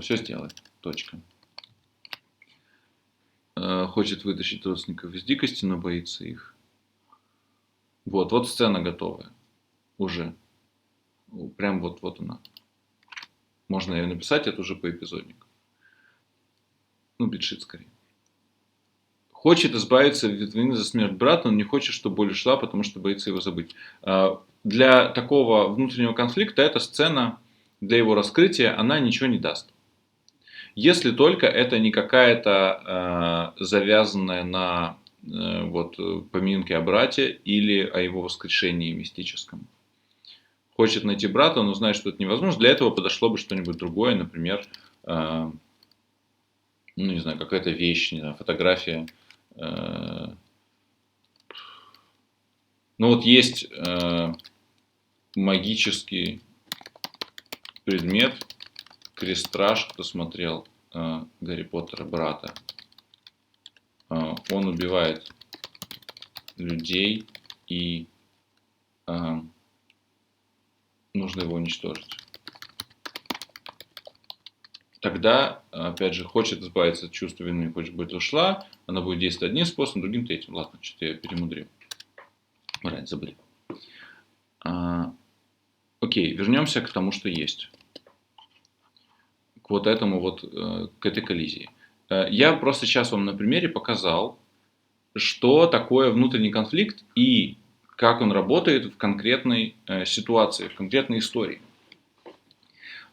все сделает. Точка. Хочет вытащить родственников из дикости, но боится их. Вот сцена готовая. Уже. Прям вот она. Можно ее написать, это уже по эпизоднику. Битшит скорее. Хочет избавиться от вины за смерть брата, но не хочет, чтобы боль ушла, потому что боится его забыть. Для такого внутреннего конфликта эта сцена, для его раскрытия, она ничего не даст. Если только это не какая-то завязанная на поминке о брате или о его воскрешении мистическом. Хочет найти брата, но знает, что это невозможно. Для этого подошло бы что-нибудь другое, например, не знаю, какая-то вещь, не знаю, фотография. Есть магический предмет, крестраж, кто смотрел Гарри Поттера, брата. Он убивает людей, и нужно его уничтожить. Тогда, опять же, хочет избавиться от чувства вины, хочет быть ушла, она будет действовать одним способом, другим третьим. Ладно, что-то я перемудрил. Раньше забыли. Окей, вернемся к тому, что есть. К вот этому к этой коллизии. Я просто сейчас вам на примере показал, что такое внутренний конфликт и как он работает в конкретной ситуации, в конкретной истории.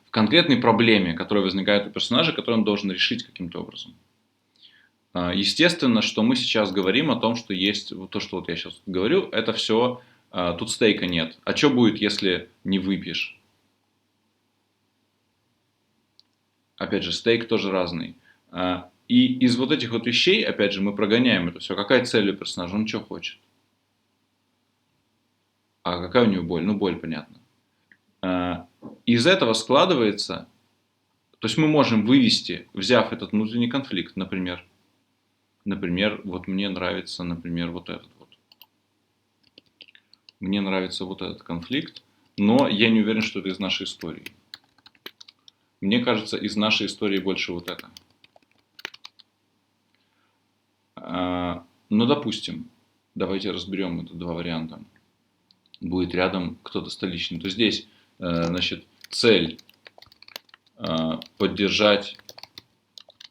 В конкретной проблеме, которая возникает у персонажа, которую он должен решить каким-то образом. Естественно, что мы сейчас говорим о том, что есть, то, что я сейчас говорю, это все, тут стейка нет. А что будет, если не выпьешь? Опять же, стейк тоже разный. И из этих вещей, опять же, мы прогоняем это все. Какая цель у персонажа? Он что хочет? А какая у него боль? Боль, понятно. Из этого складывается, то есть мы можем вывести, взяв этот внутренний конфликт, например, мне нравится, этот. Мне нравится этот конфликт, но я не уверен, что это из нашей истории. Мне кажется, из нашей истории больше это. Допустим, давайте разберем это два варианта. Будет рядом кто-то столичный. То здесь, цель поддержать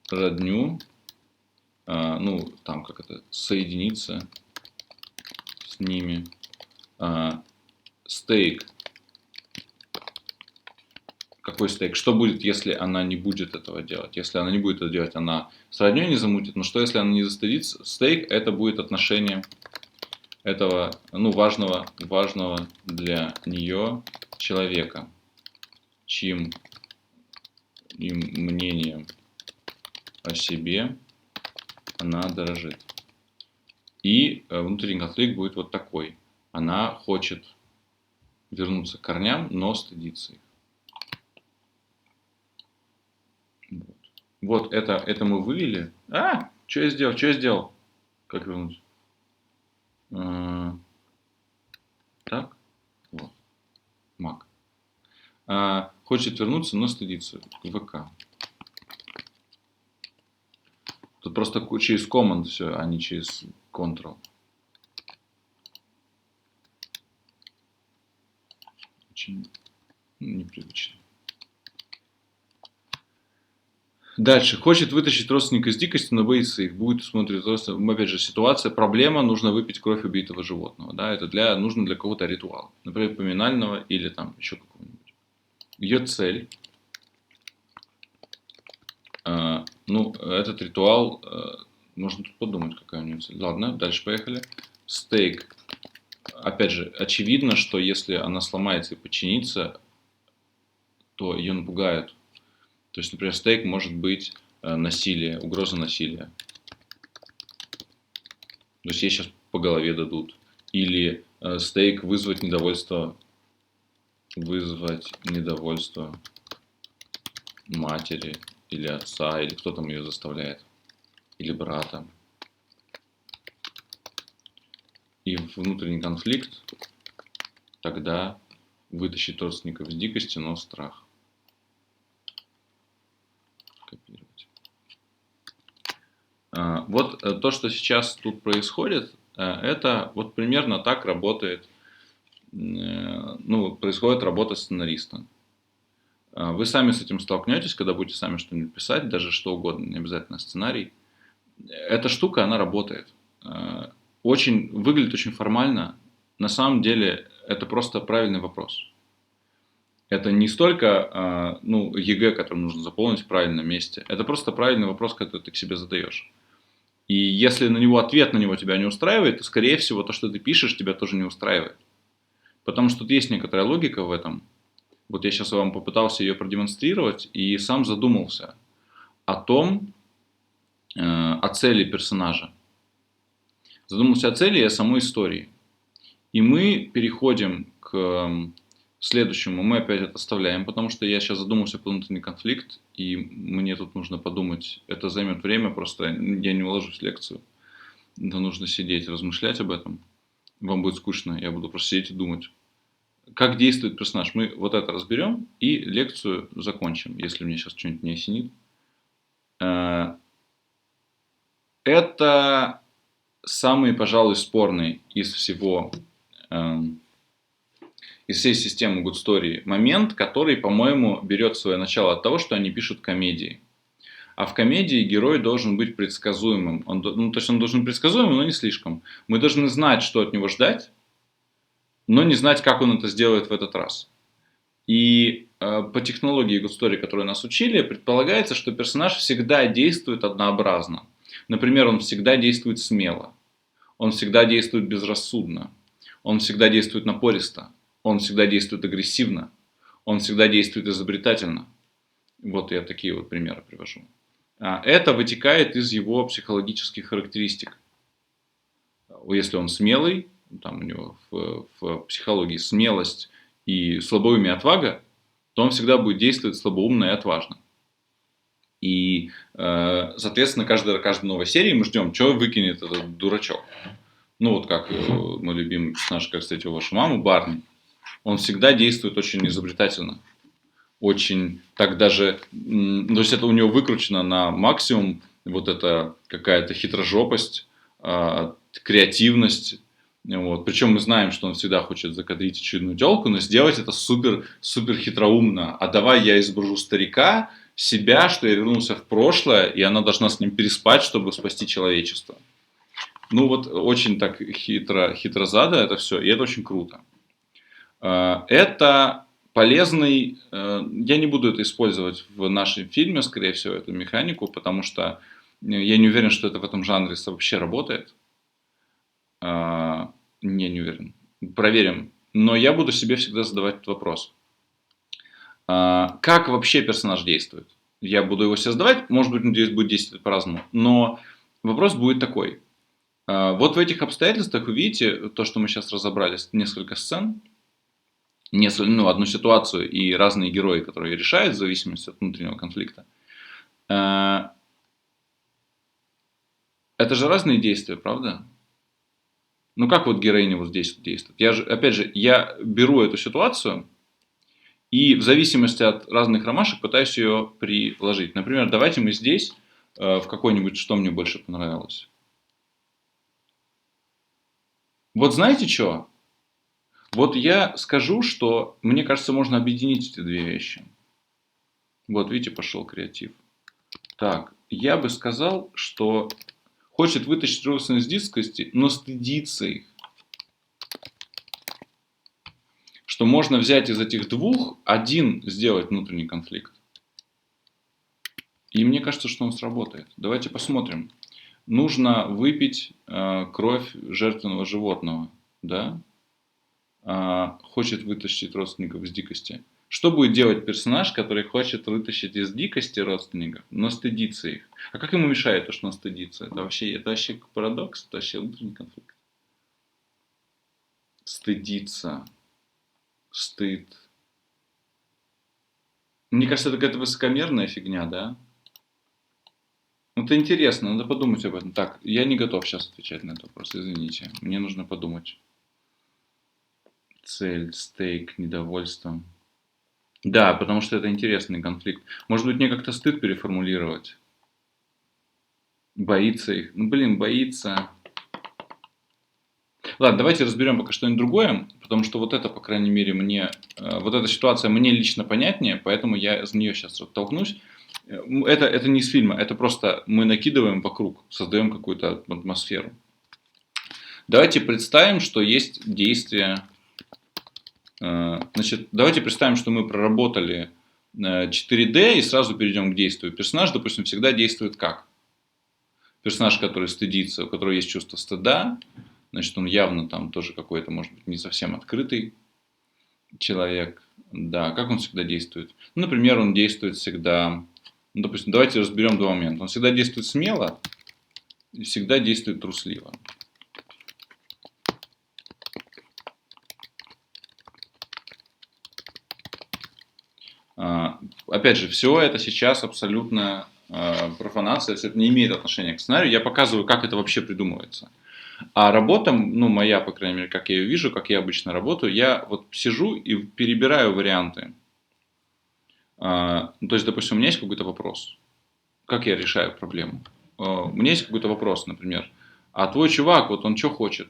родню, соединиться с ними. Стейк. Какой стейк? Что будет, если она не будет этого делать? Если она не будет это делать, она с родней не замутит. Но что, если она не застыдится? Стейк — это будет отношение этого, важного для нее человека, чьим мнением о себе она дорожит. И внутренний конфликт будет такой. Она хочет вернуться к корням, но стыдится их. Это мы вывели. Что я сделал? Как вернуть? Так. Маг. Хочет вернуться, но стыдится. ВК. Тут просто через команд все, а не через Ctrl. Очень непривычно. Дальше. Хочет вытащить родственника из дикости, но боится их. Будет смотреть, опять же, ситуация, проблема, нужно выпить кровь убитого животного. Да, это нужно для кого-то ритуал. Например, поминального или там еще какого-нибудь. Ее цель. Этот ритуал, можно тут подумать, какая у нее цель. Ладно, дальше поехали. Стейк. Опять же, очевидно, что если она сломается и подчинится, то ее напугают. То есть, например, стейк может быть насилие, угроза насилия. То есть ей сейчас по голове дадут. Или стейк вызвать недовольство матери или отца, или кто там ее заставляет, или брата. И внутренний конфликт тогда вытащить родственников из дикости, но страх. Копировать. Вот то, что сейчас тут происходит, это вот примерно так работает, происходит работа сценариста. Вы сами с этим столкнетесь, когда будете сами что-нибудь писать, даже что угодно, не обязательно сценарий. Эта штука, она работает. Выглядит очень формально. На самом деле, это просто правильный вопрос. Это не столько ЕГЭ, который нужно заполнить в правильном месте. Это просто правильный вопрос, который ты к себе задаешь. И если ответ на него тебя не устраивает, то, скорее всего, то, что ты пишешь, тебя тоже не устраивает. Потому что тут есть некоторая логика в этом. Вот я сейчас вам попытался ее продемонстрировать и сам задумался о цели персонажа. Задумался о цели и о самой истории. И мы переходим к следующему. Мы опять это оставляем, потому что я сейчас задумался про внутренний конфликт, и мне тут нужно подумать. Это займет время, просто я не уложусь в лекцию. Это нужно сидеть, размышлять об этом. Вам будет скучно, я буду просто сидеть и думать. Как действует персонаж? Мы вот это разберем и лекцию закончим, если мне сейчас что-нибудь не осенит. Это самый, пожалуй, спорный из всей системы Good Story момент, который, по-моему, берет свое начало от того, что они пишут комедии. А в комедии герой должен быть предсказуемым. Он должен быть предсказуемым, но не слишком. Мы должны знать, что от него ждать, но не знать, как он это сделает в этот раз. И по технологии Good Story, которую нас учили, предполагается, что персонаж всегда действует однообразно. Например, он всегда действует смело, он всегда действует безрассудно, он всегда действует напористо, он всегда действует агрессивно, он всегда действует изобретательно. Вот я такие вот примеры привожу. Это вытекает из его психологических характеристик. Если он смелый, там у него в психологии смелость и слабоумие, отвага, то он всегда будет действовать слабоумно и отважно. И, соответственно, каждой новой серии мы ждем, что выкинет этот дурачок. Вот как мой любимый персонаж, как встретил вашу маму, Барни. Он всегда действует очень изобретательно. Очень, так даже, то есть это у него выкручено на максимум, вот это какая-то хитрожопость, креативность. Причем мы знаем, что он всегда хочет закадрить очередную телку, но сделать это супер хитроумно. А давай я изображу старика, себя, что я вернулся в прошлое, и она должна с ним переспать, чтобы спасти человечество. Очень так хитрозадо это все, и это очень круто. Это полезный, я не буду это использовать в нашем фильме, скорее всего, эту механику, потому что я не уверен, что это в этом жанре вообще работает. Не уверен. Проверим. Но я буду себе всегда задавать этот вопрос. Как вообще персонаж действует? Я буду его себе задавать, может быть, надеюсь, будет действовать по-разному. Но вопрос будет такой. Вот в этих обстоятельствах вы видите то, что мы сейчас разобрали, несколько сцен, одну ситуацию и разные герои, которые решают в зависимости от внутреннего конфликта. Это же разные действия, правда? Как вот героиня вот здесь действует? Я беру эту ситуацию и в зависимости от разных ромашек пытаюсь ее приложить. Например, давайте мы здесь в какой-нибудь, что мне больше понравилось. Вот знаете что? Вот я скажу, что мне кажется, можно объединить эти две вещи. Вот видите, пошел креатив. Так, я бы сказал, что хочет вытащить родственность дикости, но стыдится их. Что можно взять из этих двух один сделать внутренний конфликт. И мне кажется, что он сработает. Давайте посмотрим. Нужно выпить кровь жертвенного животного, да? Хочет вытащить родственников из дикости. Что будет делать персонаж, который хочет вытащить из дикости родственников, но стыдится их? А как ему мешает то, что он стыдится? Это вообще парадокс, это вообще внутренний конфликт. Стыдиться, стыд. Мне кажется, это какая-то высокомерная фигня, да? Это интересно, надо подумать об этом. Так, я не готов сейчас отвечать на этот вопрос, извините. Мне нужно подумать. Цель, стейк, недовольство. Да, потому что это интересный конфликт. Может быть, мне как-то стыд переформулировать. Боится их. Ну, блин, боится. Ладно, давайте разберем пока что-нибудь другое, потому что вот это, по крайней мере, вот эта ситуация мне лично понятнее, поэтому я из нее сейчас оттолкнусь. Это не из фильма, это просто мы накидываем вокруг, создаем какую-то атмосферу. Давайте представим, что есть действие. Значит, давайте представим, что мы проработали 4D и сразу перейдем к действию. Персонаж, допустим, всегда действует как? Персонаж, который стыдится, у которого есть чувство стыда, значит, он явно там тоже какой-то, может быть, не совсем открытый человек. Да, как он всегда действует? Ну, например, он действует всегда, ну, допустим, давайте разберем два момента. Он всегда действует смело и всегда действует трусливо. Опять же, все это сейчас абсолютно профанация, это не имеет отношения к сценарию. Я показываю, как это вообще придумывается. А работа, ну, моя, по крайней мере, как я ее вижу, как я обычно работаю, я вот сижу и перебираю варианты. То есть, допустим, у меня есть какой-то вопрос. Как я решаю проблему? У меня есть какой-то вопрос, например. А твой чувак, вот он что хочет?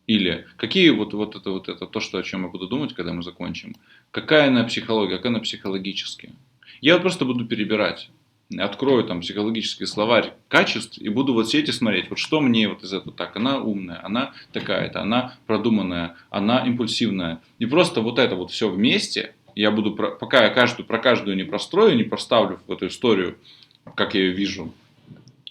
Или какие вот это, то, что, о чем я буду думать, когда мы закончим. Какая она психология, какая она психологически. Я вот просто буду перебирать. Открою там психологический словарь качеств и буду вот все эти смотреть. Вот что мне вот из этого так. Она умная, она такая-то, она продуманная, она импульсивная. И просто вот это вот все вместе. Я буду, пока я про каждую не прострою, не проставлю в эту историю, как я ее вижу,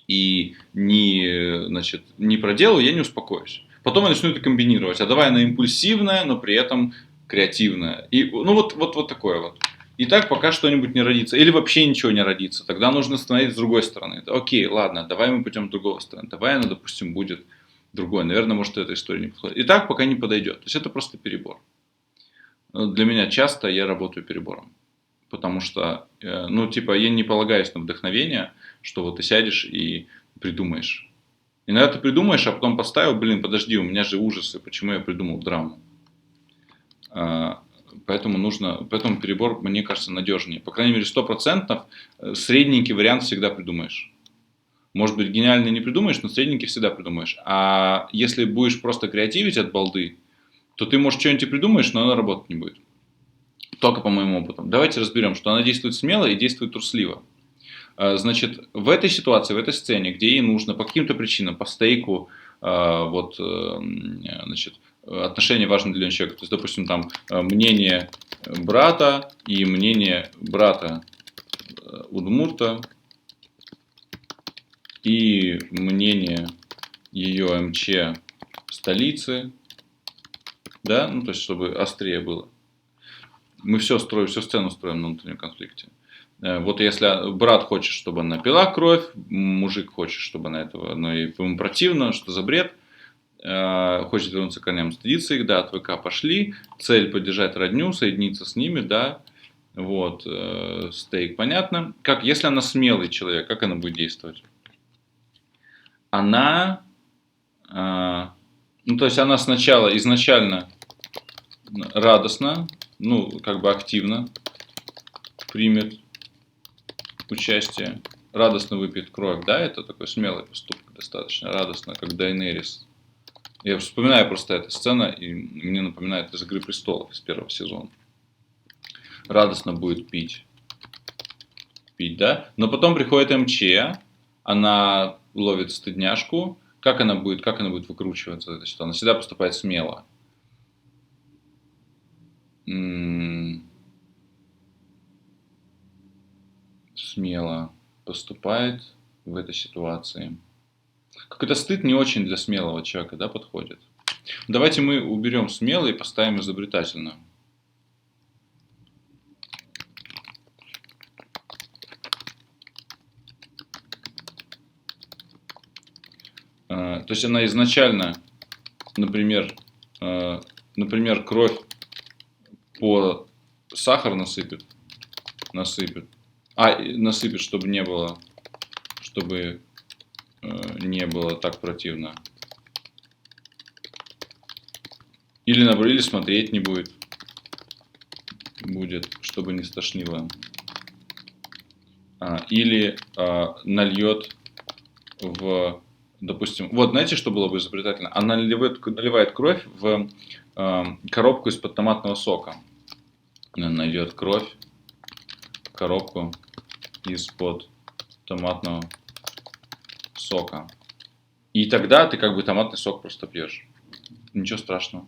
и не проделаю, я не успокоюсь. Потом я начну это комбинировать. А давай она импульсивная, но при этом креативная. И, ну вот такое вот. И так пока что-нибудь не родится. Или вообще ничего не родится. Тогда нужно становиться с другой стороны. Окей, ладно, давай мы пойдем с другой стороны. Давай она, допустим, будет другой. Наверное, может, эта история не подходит. И так пока не подойдет. То есть это просто перебор. Для меня часто я работаю перебором. Потому что, ну, типа, я не полагаюсь на вдохновение, что вот ты сядешь и придумаешь. Иногда ты придумаешь, а потом поставил, блин, подожди, у меня же ужасы, почему я придумал драму. Поэтому перебор, мне кажется, надежнее. По крайней мере, 100% средненький вариант всегда придумаешь. Может быть, гениальный не придумаешь, но средненький всегда придумаешь. А если будешь просто креативить от балды, то ты, может, что-нибудь и придумаешь, но оно работать не будет. Только по моему опыту. Давайте разберем, что она действует смело и действует трусливо. Значит, в этой ситуации, в этой сцене, где ей нужно по каким-то причинам, по стейку, значит, отношения важны для человека. То есть, допустим, там мнение брата и мнение брата Удмурта и мнение ее МЧ столицы, да, ну, то есть, чтобы острее было. Мы всю сцену строим на внутреннем конфликте. Вот если брат хочет, чтобы она пила кровь, мужик хочет, чтобы она этого, но ему противно, что за бред, хочет вернуться к корням, стыдится их, да, от ВК пошли, цель поддержать родню, соединиться с ними, да, вот, стейк, понятно. Как, если она смелый человек, как она будет действовать? Она, ну, то есть она сначала, изначально радостно, ну, как бы активно примет участие, радостно выпьет кровь, да, это такой смелый поступок, достаточно радостно, как Дайнерис Я вспоминаю просто эту сцену, и мне напоминает из «Игры престолов» из первого сезона. Радостно будет пить, да? Но потом приходит МЧ, она ловит стыдняшку. Как она будет выкручиваться? Значит, она всегда поступает смело. Смело поступает в этой ситуации. Какой-то стыд не очень для смелого человека, да, подходит. Давайте мы уберем смело и поставим изобретательно. То есть она изначально, например, кровь по сахар насыпет, насыпет, чтобы не было так противно. Или наоборот, или смотреть не будет, чтобы не стошнило. Или нальет допустим, вот знаете, что было бы изобретательно? Она наливает кровь в коробку из-под томатного сока. Она нальет кровь в коробку из-под томатного сока. И тогда ты как бы томатный сок просто пьешь. Ничего страшного.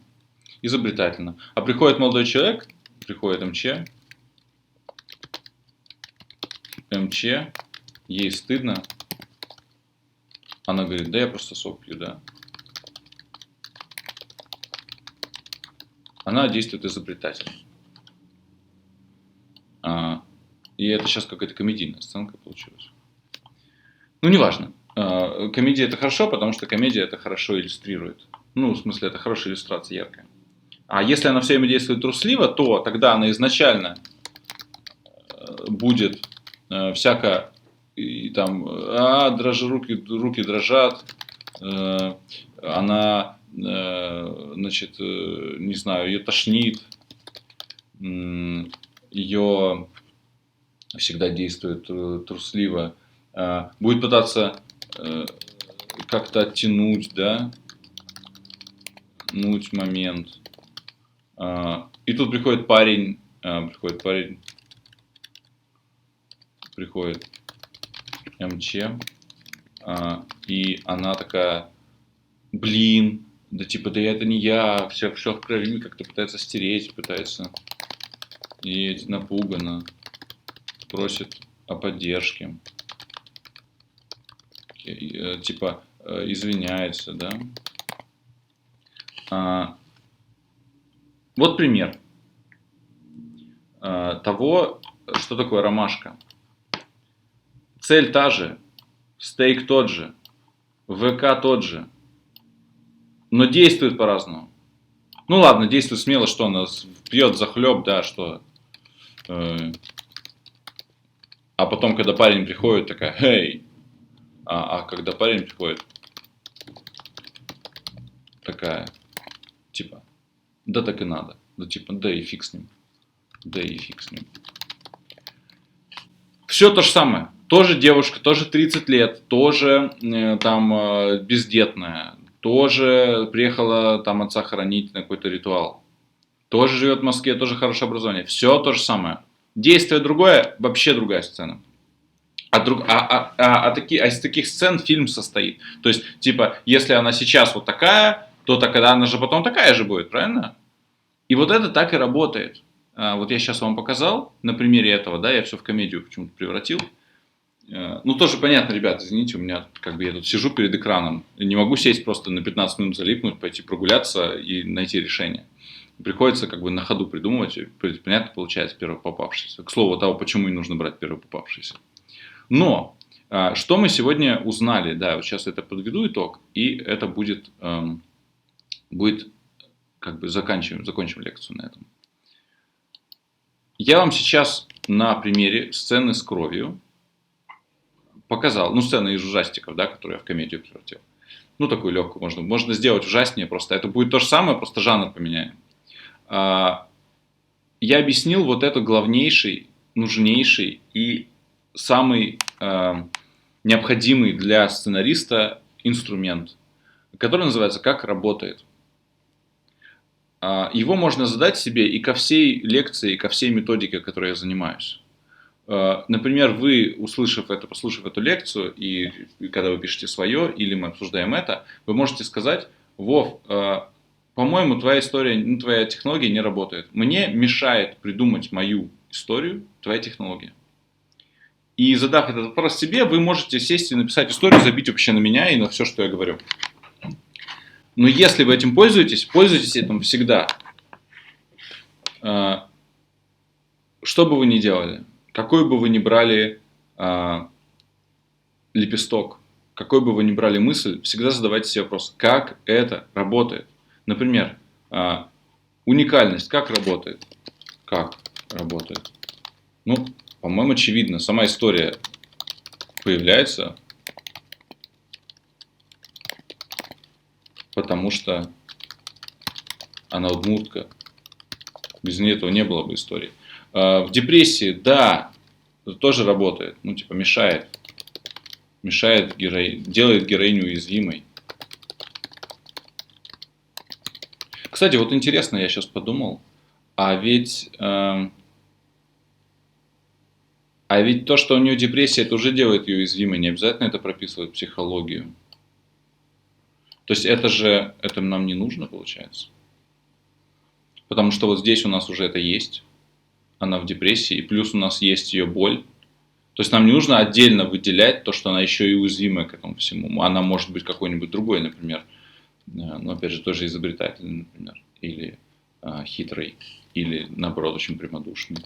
Изобретательно. А приходит молодой человек, приходит МЧ, ей стыдно. Она говорит, да я просто сок пью, да. Она действует изобретательно. И это сейчас какая-то комедийная сценка получилась. Ну, неважно. Комедия это хорошо, потому что комедия это хорошо иллюстрирует. Ну, в смысле, это хорошая иллюстрация, яркая. А если она все время действует трусливо, то тогда она изначально будет всяко и там, руки дрожат, она, значит, не знаю, ее тошнит, ее всегда действует трусливо, будет пытаться как-то оттянуть, да, момент. И тут приходит МЧ, и она такая, блин, да типа, да это не я, все в крови, как-то пытается стереть, и напугана, просит о поддержке, типа, извиняется, да. Вот пример того, что такое ромашка. Цель та же, стейк тот же, ВК тот же, но действует по-разному. Ну ладно, действует смело, что она пьет захлеб, да, что. А потом, когда парень приходит, такая, хей. А когда парень приходит, такая, типа, да так и надо. Да типа, да и фиг с ним. Все то же самое. Тоже девушка, тоже 30 лет, тоже там бездетная, тоже приехала там отца хоронить на какой-то ритуал. Тоже живет в Москве, тоже хорошее образование. Все то же самое. Действие другое, вообще другая сцена. Из таких сцен фильм состоит. То есть, типа, если она сейчас вот такая, то тогда она же потом такая же будет, правильно? И вот это так и работает. Вот я сейчас вам показал на примере этого, да, я все в комедию почему-то превратил. Ну, тоже понятно, ребят, извините, у меня, как бы, я тут сижу перед экраном, не могу сесть просто на 15 минут залипнуть, пойти прогуляться и найти решение. Приходится, как бы, на ходу придумывать, понятно, получается первый попавшийся. К слову, того, почему и нужно брать первый попавшийся. Но, что мы сегодня узнали, да, вот сейчас это подведу итог, и это будет как бы, закончим лекцию на этом. Я вам сейчас на примере сцены с кровью показал, ну, сцены из ужастиков, да, которые я в комедию превратил. Ну, такую легкую можно сделать ужаснее просто. Это будет то же самое, просто жанр поменяем. Я объяснил вот это главнейший, нужнейший и самый необходимый для сценариста инструмент, который называется «Как работает». Его можно задать себе и ко всей лекции, и ко всей методике, которой я занимаюсь. Например, вы, послушав эту лекцию, и когда вы пишете свое, или мы обсуждаем это, вы можете сказать: Вов, по-моему, твоя история, твоя технология не работает. Мне мешает придумать мою историю твоя технология. И задав этот вопрос себе, вы можете сесть и написать историю, забить вообще на меня и на все, что я говорю. Но если вы этим пользуетесь, пользуйтесь этим всегда. Что бы вы ни делали, какой бы вы ни брали лепесток, какой бы вы ни брали мысль, всегда задавайте себе вопрос, как это работает. Например, уникальность, как работает? Как работает? Ну, по-моему, очевидно, сама история появляется, потому что она удмуртка. Без нее этого не было бы истории. В депрессии, да, это тоже работает. Ну, типа, мешает. Мешает делает героиню уязвимой. Кстати, вот интересно, я сейчас подумал, а ведь то, что у нее депрессия, это уже делает ее уязвимой, не обязательно это прописывать в психологию. То есть это нам не нужно, получается. Потому что вот здесь у нас уже это есть, она в депрессии, и плюс у нас есть ее боль. То есть нам не нужно отдельно выделять то, что она еще и уязвимая к этому всему. Она может быть какой-нибудь другой, например, ну опять же тоже изобретательный, например, или хитрый, или наоборот очень прямодушный.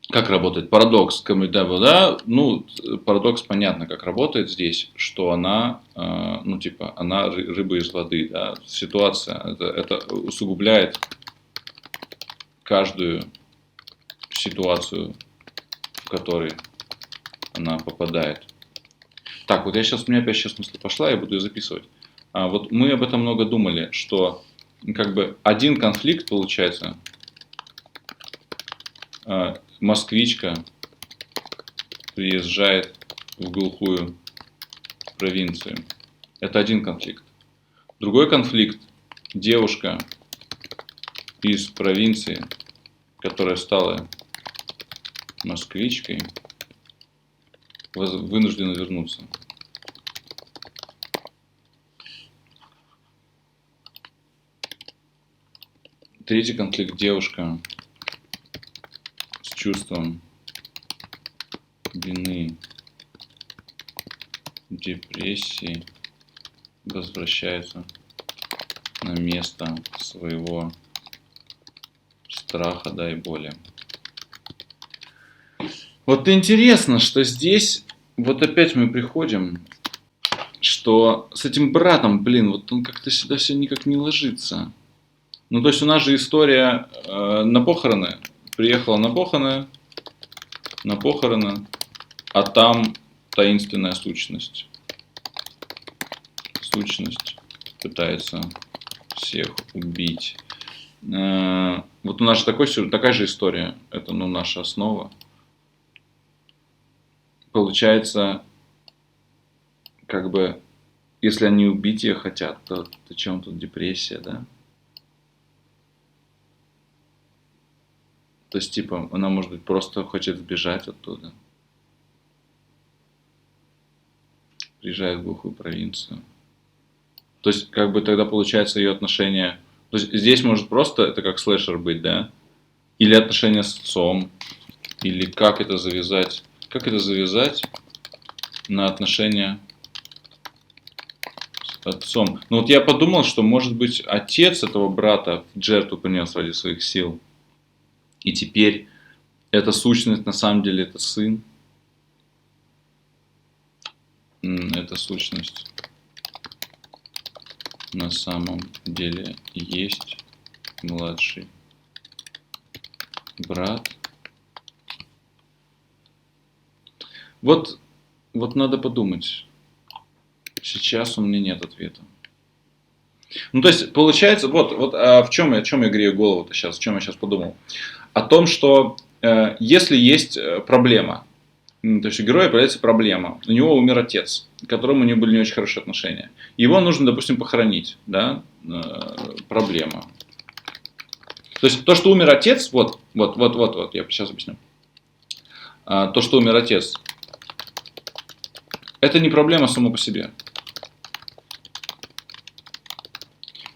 Как работает парадокс? Да? Ну, парадокс понятно, как работает здесь, что она, она рыба из воды, да, ситуация, это усугубляет каждую ситуацию, в которой она попадает. Так, вот у меня опять сейчас мысль пошла, я буду ее записывать. Вот мы об этом много думали, что как бы один конфликт получается. Москвичка приезжает в глухую провинцию. Это один конфликт. Другой конфликт. Девушка из провинции, которая стала москвичкой, вынуждена вернуться. Третий конфликт. Девушка с чувством вины, депрессии возвращается на место своего страха, да, и боли. Вот интересно, что здесь, вот опять мы приходим, что с этим братом, вот он как-то сюда все никак не ложится. Ну, то есть у нас же история на похороны. Приехала на похороны, а там таинственная сущность. Сущность пытается всех убить. Вот у нас же такая же история. Это, наша основа. Получается, как бы, если они убить ее хотят, то чем тут депрессия, да? То есть, типа, она, может быть, просто хочет сбежать оттуда. Приезжает в глухую провинцию. То есть, как бы тогда получается ее отношение. То есть, здесь может просто это как слэшер быть, да? Или отношения с отцом. Или как это завязать? Как это завязать на отношения с отцом? Ну вот я подумал, что может быть отец этого брата в жертву принес ради своих сил. И теперь эта сущность на самом деле это сын. Эта сущность на самом деле есть младший брат. Вот надо подумать. Сейчас у меня нет ответа. Ну, то есть, получается, о чем я грею голову-то сейчас, о чем я сейчас подумал? О том, что если есть проблема, То есть у героя появляется проблема. У него умер отец, к которому у него были не очень хорошие отношения. Его нужно, допустим, похоронить. Да? Проблема. То есть то, что умер отец, вот, я сейчас объясню. То, что умер отец, это не проблема само по себе.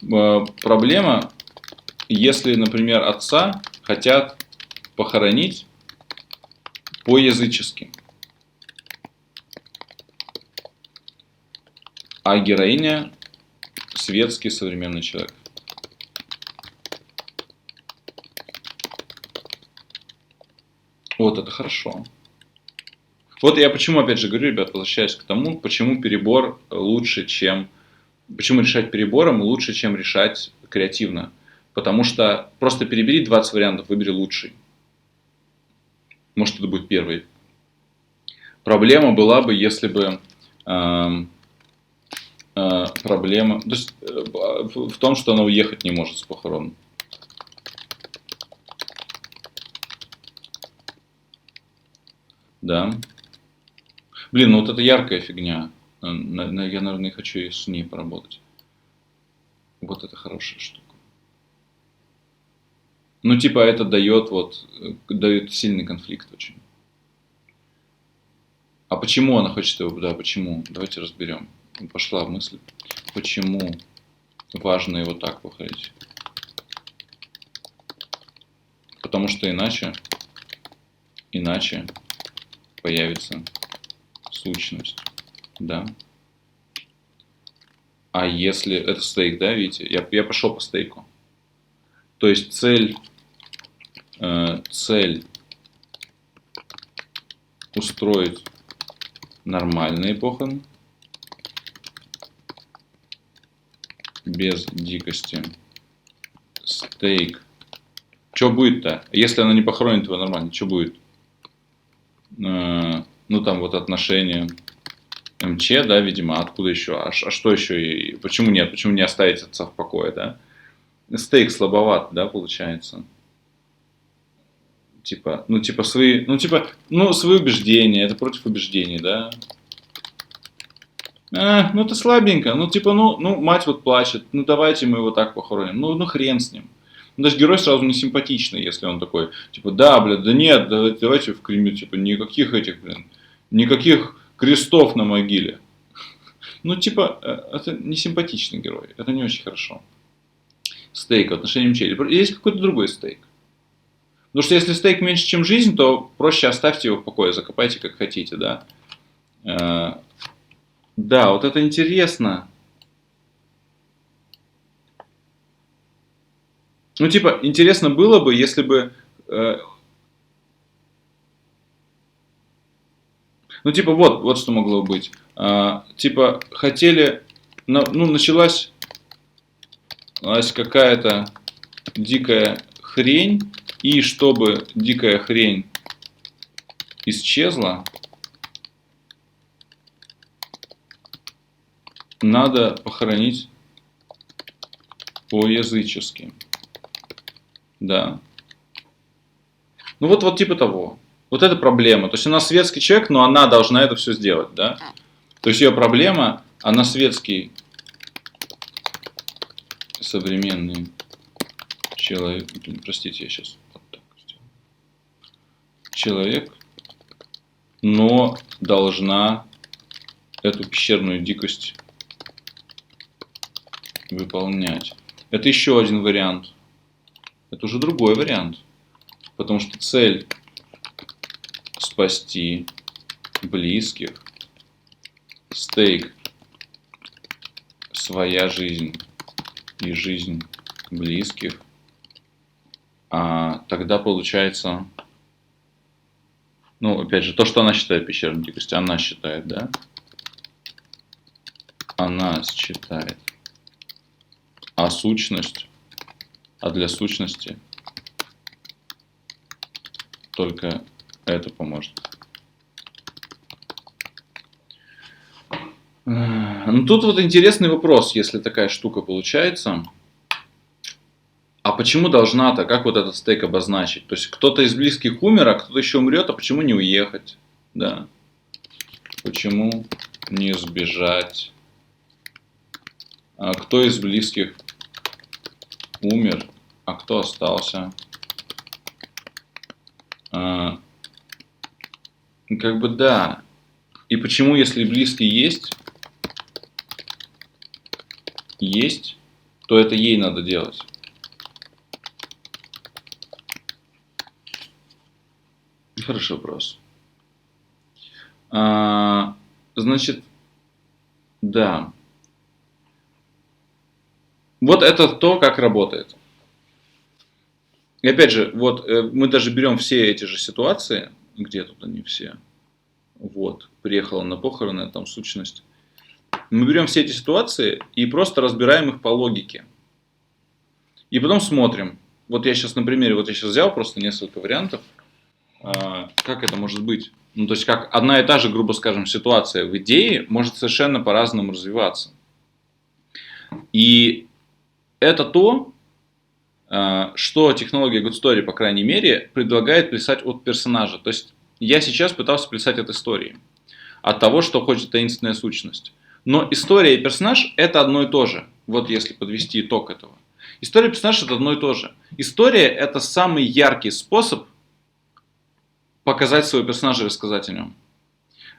Проблема, если, например, отца хотят похоронить по-язычески, а героиня светский современный человек. Вот это хорошо. Вот я почему, опять же, говорю, ребят, возвращаясь к тому, почему перебор лучше, чем... Почему решать перебором лучше, чем решать креативно. Потому что просто перебери 20 вариантов, выбери лучший. Может, это будет первый. Проблема была бы, если бы... проблема... То есть, в том, что она уехать не может с похорон. Да. Блин, ну вот это яркая фигня. Я, наверное, хочу и с ней поработать. Вот это хорошая штука. Ну, типа, это дает сильный конфликт очень. А почему она хочет его? Да, почему? Давайте разберем. Пошла мысль. Почему важно его так похоронить? Потому что иначе появится сущность. Да. А если... Это стейк, да, видите? Я пошел по стейку. То есть цель устроить нормальные похороны без дикости. Стейк. Что будет-то? Если она не похоронит его нормально, что будет? Ну там вот отношения МЧ, да, видимо, откуда еще? А что еще? И почему нет? Почему не оставить отца в покое, да? Стейк слабоват, да, получается. Свои убеждения, это против убеждений, да. Ну это слабенько, мать вот плачет, давайте мы его так похороним, хрен с ним. Даже герой сразу не симпатичный, если он такой, да, нет, давайте в Кремль, никаких крестов на могиле. Это не симпатичный герой, это не очень хорошо. Стейк в отношении МЧ. Или есть какой-то другой стейк. Потому что если стейк меньше, чем жизнь, то проще оставьте его в покое, закопайте как хотите, да. Да, вот это интересно. Интересно было бы, если бы... вот что могло быть. Хотели... началась какая-то дикая хрень, и чтобы дикая хрень исчезла, надо похоронить по-язычески. Да. Вот типа того. Вот это проблема. То есть она светский человек, но она должна это все сделать, да? То есть ее проблема, она светский современный человек. Простите, я сейчас вот так сделаю. Человек, но должна эту пещерную дикость выполнять. Это еще один вариант. Это уже другой вариант. Потому что цель спасти близких. Стейк своя жизнь и жизнь близких. А тогда получается, опять же, то, что она считает пещерной дикостью, она считает, да? Она считает. А сущность, для сущности только это поможет. Тут вот интересный вопрос, если такая штука получается. А почему должна-то, как вот этот стейк обозначить? То есть кто-то из близких умер, а кто-то еще умрет, а почему не уехать? Да. Почему не избежать? Кто из близких умер, а кто остался? А, Как бы да. И почему, если близкий есть, то это ей надо делать? Хороший вопрос. Значит, да. Вот это то, как работает. И опять же, вот мы даже берем все эти же ситуации, где тут они все, вот, приехала на похороны, там сущность. Мы берем все эти ситуации и просто разбираем их по логике. И потом смотрим. Вот я сейчас на примере, вот я сейчас взял просто несколько вариантов, как это может быть. Ну, то есть, как одна и та же, грубо скажем, ситуация в идее может совершенно по-разному развиваться. И это то, что технология Good Story, по крайней мере, предлагает плясать от персонажа. То есть, я сейчас пытался плясать от истории. От того, что хочет таинственная сущность. Но история и персонаж это одно и то же. Вот если подвести итог этого. История и персонаж это одно и то же. История это самый яркий способ показать своего персонажа и рассказать о нем.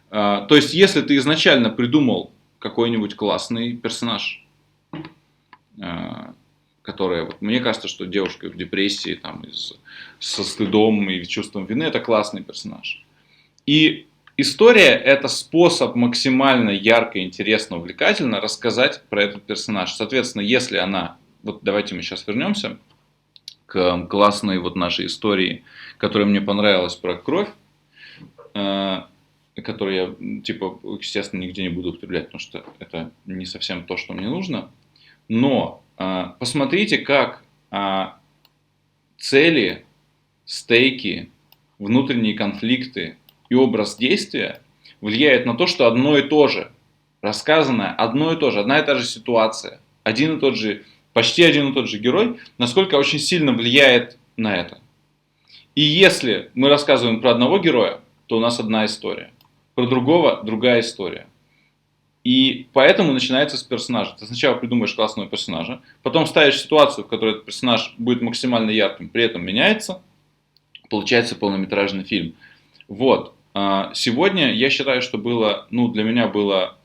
То есть, если ты изначально придумал какой-нибудь классный персонаж, которая, вот, мне кажется, что девушка в депрессии, там, со стыдом и чувством вины, это классный персонаж. И история это способ максимально ярко, интересно, увлекательно рассказать про этот персонаж. Соответственно, если она, вот давайте мы сейчас вернемся к классной вот нашей истории, которая мне понравилась про кровь, которую я, типа, естественно, нигде не буду употреблять, потому что это не совсем то, что мне нужно. Но посмотрите, как цели, стейки, внутренние конфликты и образ действия влияют на то, что одно и то же, рассказанное одно и то же, одна и та же ситуация, один и тот же, почти один и тот же герой, насколько очень сильно влияет на это. И если мы рассказываем про одного героя, то у нас одна история, про другого другая история. И поэтому начинается с персонажа. Ты сначала придумаешь классного персонажа, потом ставишь ситуацию, в которой этот персонаж будет максимально ярким, при этом меняется, получается полнометражный фильм. Вот. Сегодня я считаю, что было, ну, для меня было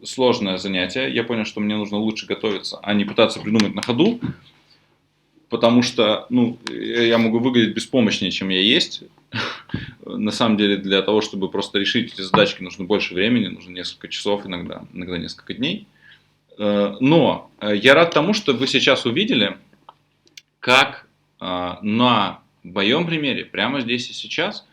сложное занятие. Я понял, что мне нужно лучше готовиться, а не пытаться придумать на ходу, потому что, ну, я могу выглядеть беспомощнее, чем я есть. На самом деле, для того, чтобы просто решить эти задачки, нужно больше времени, нужно несколько часов, иногда несколько дней. Но я рад тому, что вы сейчас увидели, как на моем примере, прямо здесь и сейчас,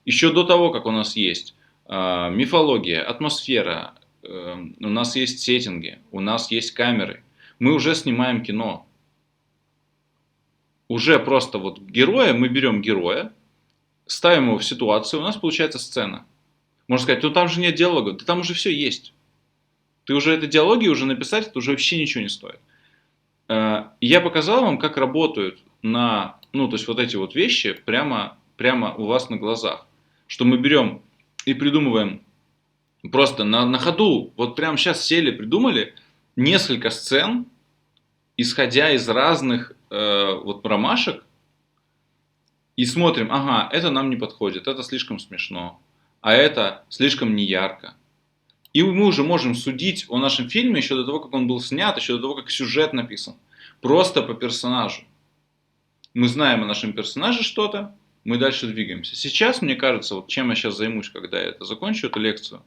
еще до того, как у нас есть мифология, атмосфера, у нас есть сеттинги, у нас есть камеры, мы уже снимаем кино. Уже просто вот героя, мы берем героя, ставим его в ситуацию, у нас получается сцена. Можно сказать, ну там же нет диалога, да там уже все есть. Ты уже это диалоги уже написать, это уже вообще ничего не стоит. Я показал вам, как работают ну, то есть вот эти вот вещи прямо у вас на глазах. Что мы берем и придумываем просто на ходу, вот прямо сейчас сели, придумали несколько сцен, исходя из разных вот промашек, и смотрим, ага, это нам не подходит, это слишком смешно, а это слишком неярко. И мы уже можем судить о нашем фильме еще до того, как он был снят, еще до того, как сюжет написан. Просто по персонажу. Мы знаем о нашем персонаже что-то, мы дальше двигаемся. Сейчас, мне кажется, вот чем я сейчас займусь, когда я это закончу, эту лекцию,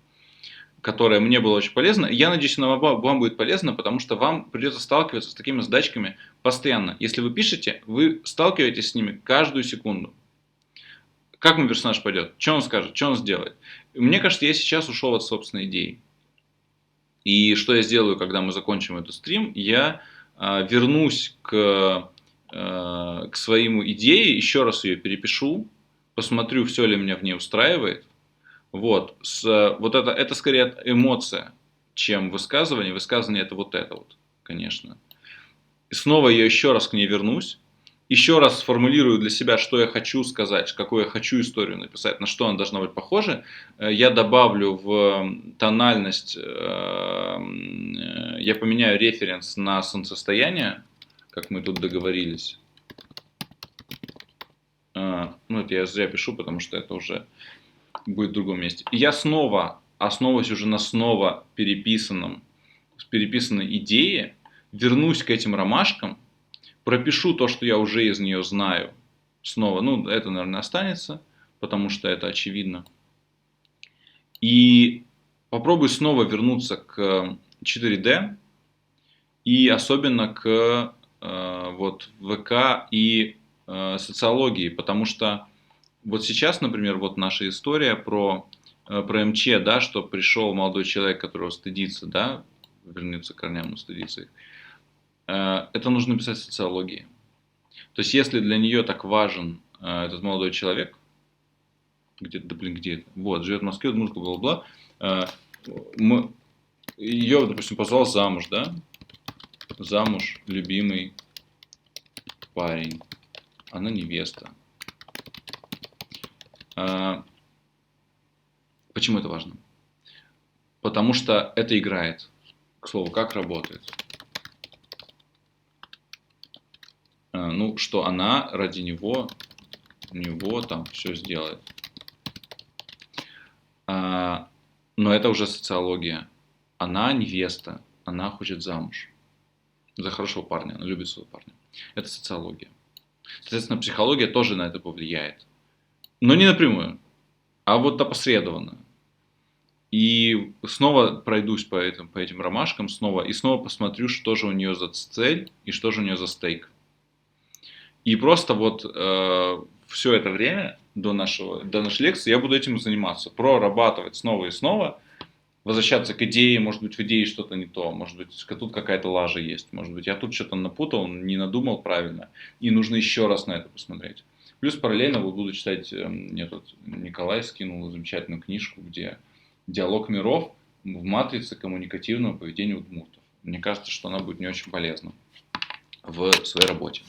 которая мне была очень полезна, я надеюсь, она вам будет полезна, потому что вам придется сталкиваться с такими задачками постоянно. Если вы пишете, вы сталкиваетесь с ними каждую секунду. Как мой персонаж пойдет? Что он скажет? Что он сделает? Мне кажется, я сейчас ушел от собственной идеи. И что я сделаю, когда мы закончим этот стрим? Я вернусь к своему идее, еще раз ее перепишу, посмотрю, все ли меня в ней устраивает. Вот это скорее эмоция, чем высказывание. Высказывание это вот, конечно. И снова я еще раз к ней вернусь еще раз сформулирую для себя, что я хочу сказать, какую я хочу историю написать, на что она должна быть похожа. Я добавлю в тональность, я поменяю референс на солнцестояние, как мы тут договорились. Ну, это я зря пишу, потому что это уже будет в другом месте. И я снова, основываясь уже на снова переписанной идее, вернусь к этим ромашкам, пропишу то, что я уже из нее знаю. Снова, ну, это, наверное, останется, потому что это очевидно. И попробую снова вернуться к 4D и особенно к вот ВК и социологии, потому что вот сейчас, например, вот наша история про МЧ, да, что пришел молодой человек, которого стыдится, да, вернется к корням, но стыдится их. Это нужно писать в социологии. То есть, если для нее так важен этот молодой человек, где-то, да блин, где это? Вот, живет в Москве, мужика, бла-бла-бла, ее, допустим, позвал замуж, да, замуж, любимый парень, она невеста. Почему это важно? Потому что это играет. К слову, как работает? Ну, что она ради него там все сделает. Но это уже социология. Она невеста, она хочет замуж. За хорошего парня, она любит своего парня. Это социология. Соответственно, психология тоже на это повлияет. Но не напрямую, а вот опосредованно. И снова пройдусь по этим ромашкам, и снова посмотрю, что же у нее за цель и что же у нее за стейк. И просто вот все это время до нашей лекции я буду этим заниматься, прорабатывать снова и снова, возвращаться к идее, может быть, в идее что-то не то, может быть, тут какая-то лажа есть, может быть, я тут что-то напутал, не надумал правильно, и нужно еще раз на это посмотреть. Плюс параллельно буду читать, мне тут Николай скинул замечательную книжку, где диалог миров в матрице коммуникативного поведения удмуртов. Мне кажется, что она будет не очень полезна в своей работе.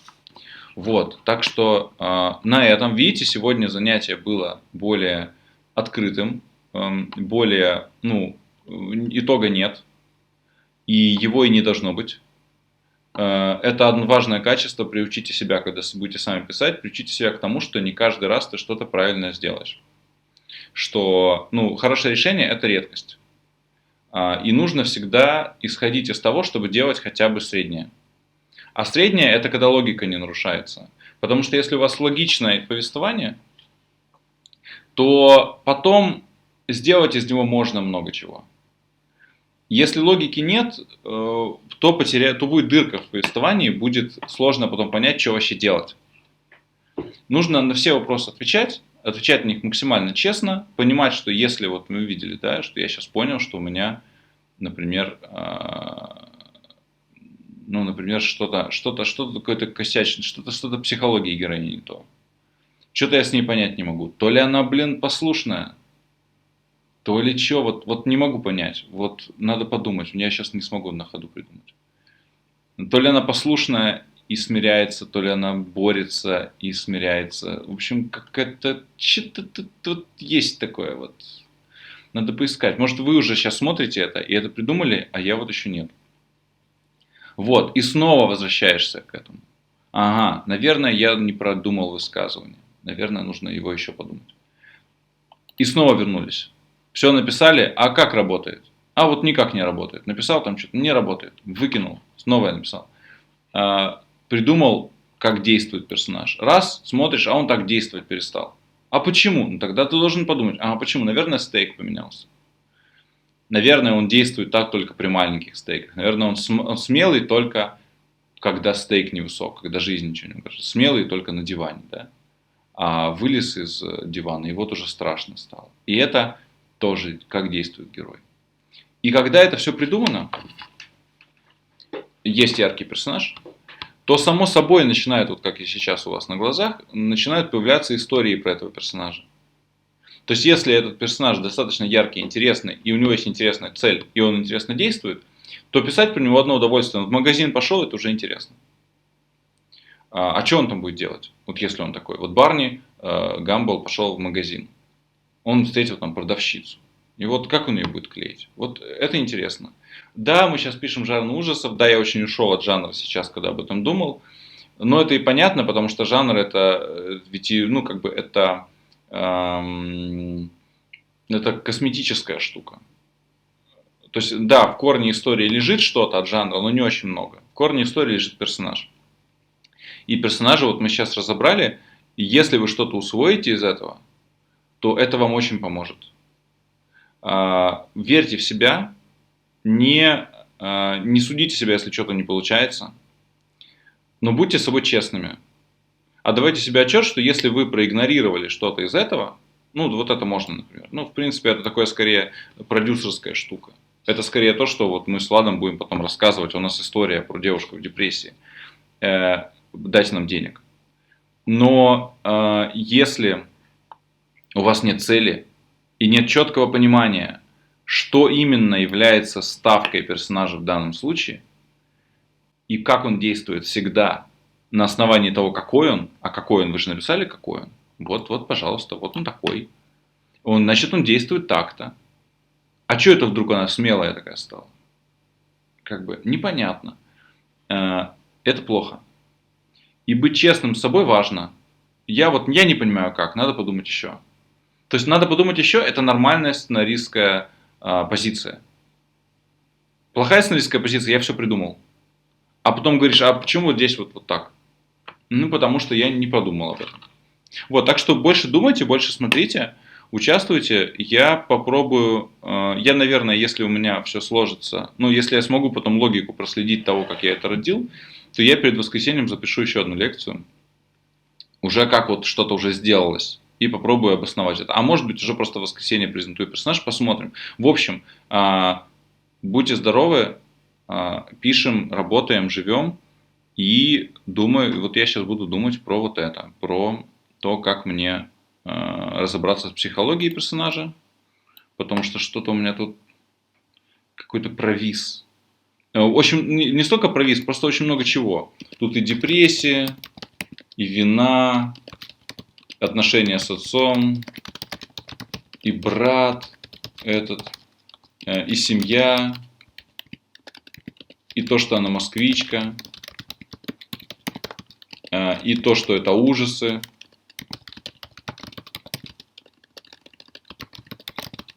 Вот, так что на этом, видите, сегодня занятие было более открытым, более, итога нет, и его и не должно быть. Это одно важное качество, приучите себя, когда будете сами писать, приучите себя к тому, что не каждый раз ты что-то правильно сделаешь. Что, хорошее решение – это редкость. И нужно всегда исходить из того, чтобы делать хотя бы среднее. А среднее – это когда логика не нарушается. Потому что если у вас логичное повествование, то потом сделать из него можно много чего. Если логики нет, то будет дырка в повествовании, будет сложно потом понять, что вообще делать. Нужно на все вопросы отвечать на них максимально честно, понимать, что если вот мы видели, да, что я сейчас понял, что у меня, например, что-то какой-то косячный, что-то психологии героини не то. Что-то я с ней понять не могу. То ли она, послушная, то ли что, вот не могу понять. Вот надо подумать, я сейчас не смогу на ходу придумать. То ли она послушная и смиряется, то ли она борется и смиряется. В общем, какая-то что-то тут есть такое вот. Надо поискать. Может, вы уже сейчас смотрите это и это придумали, а я вот еще нет. Вот, и снова возвращаешься к этому. Ага, наверное, я не продумал высказывание. Наверное, нужно его еще подумать. И снова вернулись. Все написали, а как работает? А вот никак не работает. Написал там что-то, не работает. Выкинул, снова я написал. Придумал, как действует персонаж. Раз, смотришь, а он так действовать перестал. А почему? Тогда ты должен подумать, почему? Наверное, стейк поменялся. Наверное, он действует так только при маленьких стейках. Наверное, он смелый только, когда стейк невысок, когда жизнь ничего не укажет. Смелый только на диване, да? А вылез из дивана, и вот уже страшно стало. И это тоже, как действует герой. И когда это все придумано, есть яркий персонаж, то само собой начинает, вот как и сейчас у вас на глазах, начинают появляться истории про этого персонажа. То есть, если этот персонаж достаточно яркий, интересный, и у него есть интересная цель, и он интересно действует, то писать про него одно удовольствие. В магазин пошел, это уже интересно. А что он там будет делать? Вот если он такой. Вот Барни Гамбл пошел в магазин. Он встретил там продавщицу. И вот как он ее будет клеить? Вот это интересно. Да, мы сейчас пишем жанр ужасов. Да, я очень ушел от жанра сейчас, когда об этом думал. Но это и понятно, потому что жанр это ведь, ну, как бы это косметическая штука. То есть, да, в корне истории лежит что-то от жанра, но не очень много. В корне истории лежит персонаж. И персонажа вот мы сейчас разобрали. И если вы что-то усвоите из этого, то это вам очень поможет. Верьте в себя, не судите себя, если что-то не получается, но будьте с собой честными. Отдавайте себе отчет, что если вы проигнорировали что-то из этого, ну, вот это можно, например. Ну, в принципе, это такое скорее продюсерская штука. Это скорее то, что вот мы с Владом будем потом рассказывать. У нас история про девушку в депрессии. Дайте нам денег. Но если у вас нет цели и нет четкого понимания, что именно является ставкой персонажа в данном случае, и как он действует всегда на основании того, какой он, а какой он, вы же написали, какой он. Вот, пожалуйста, вот он такой. Значит, он действует так-то. А что это вдруг она смелая такая стала? Как бы непонятно. Это плохо. И быть честным с собой важно. Я не понимаю как, надо подумать еще. То есть надо подумать еще, это нормальная сценаристская позиция. Плохая сценаристская позиция, я все придумал. А потом говоришь, а почему вот здесь вот так? Ну, потому что я не подумал об этом. Вот, так что больше думайте, больше смотрите, участвуйте. Я попробую, я, наверное, если у меня все сложится, ну, если я смогу потом логику проследить того, как я это родил, то я перед воскресеньем запишу еще одну лекцию. Уже как вот что-то уже сделалось. И попробую обосновать это. А может быть, уже просто в воскресенье презентую персонаж, посмотрим. В общем, будьте здоровы, пишем, работаем, живем. И думаю, вот я сейчас буду думать про вот это, про то, как мне разобраться с психологией персонажа, потому что что-то у меня тут какой-то провис. Очень, не столько провис, просто очень много чего. Тут и депрессия, и вина, отношения с отцом, и брат этот, и семья, и то, что она москвичка, и то, что это ужасы,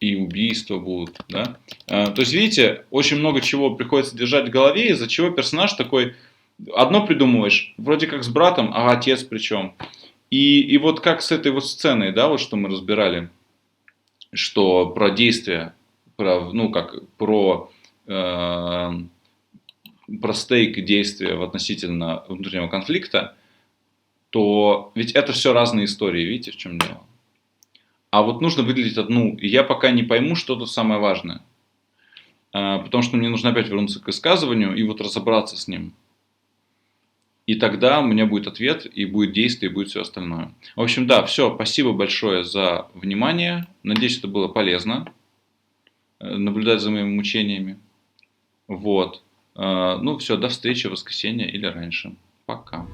и убийства будут, да. То есть, видите, очень много чего приходится держать в голове, из-за чего персонаж такой, одно придумываешь, вроде как с братом, а отец причем. И вот как с этой вот сценой, да, вот что мы разбирали, что про действия, про стейк действия относительно внутреннего конфликта, то ведь это все разные истории, видите, в чем дело. А вот нужно выделить одну, и я пока не пойму, что тут самое важное. Потому что мне нужно опять вернуться к высказыванию и вот разобраться с ним. И тогда у меня будет ответ, и будет действие, и будет все остальное. В общем, да, все, спасибо большое за внимание. Надеюсь, это было полезно, наблюдать за моими мучениями. Вот. Ну все, до встречи в воскресенье или раньше. Пока.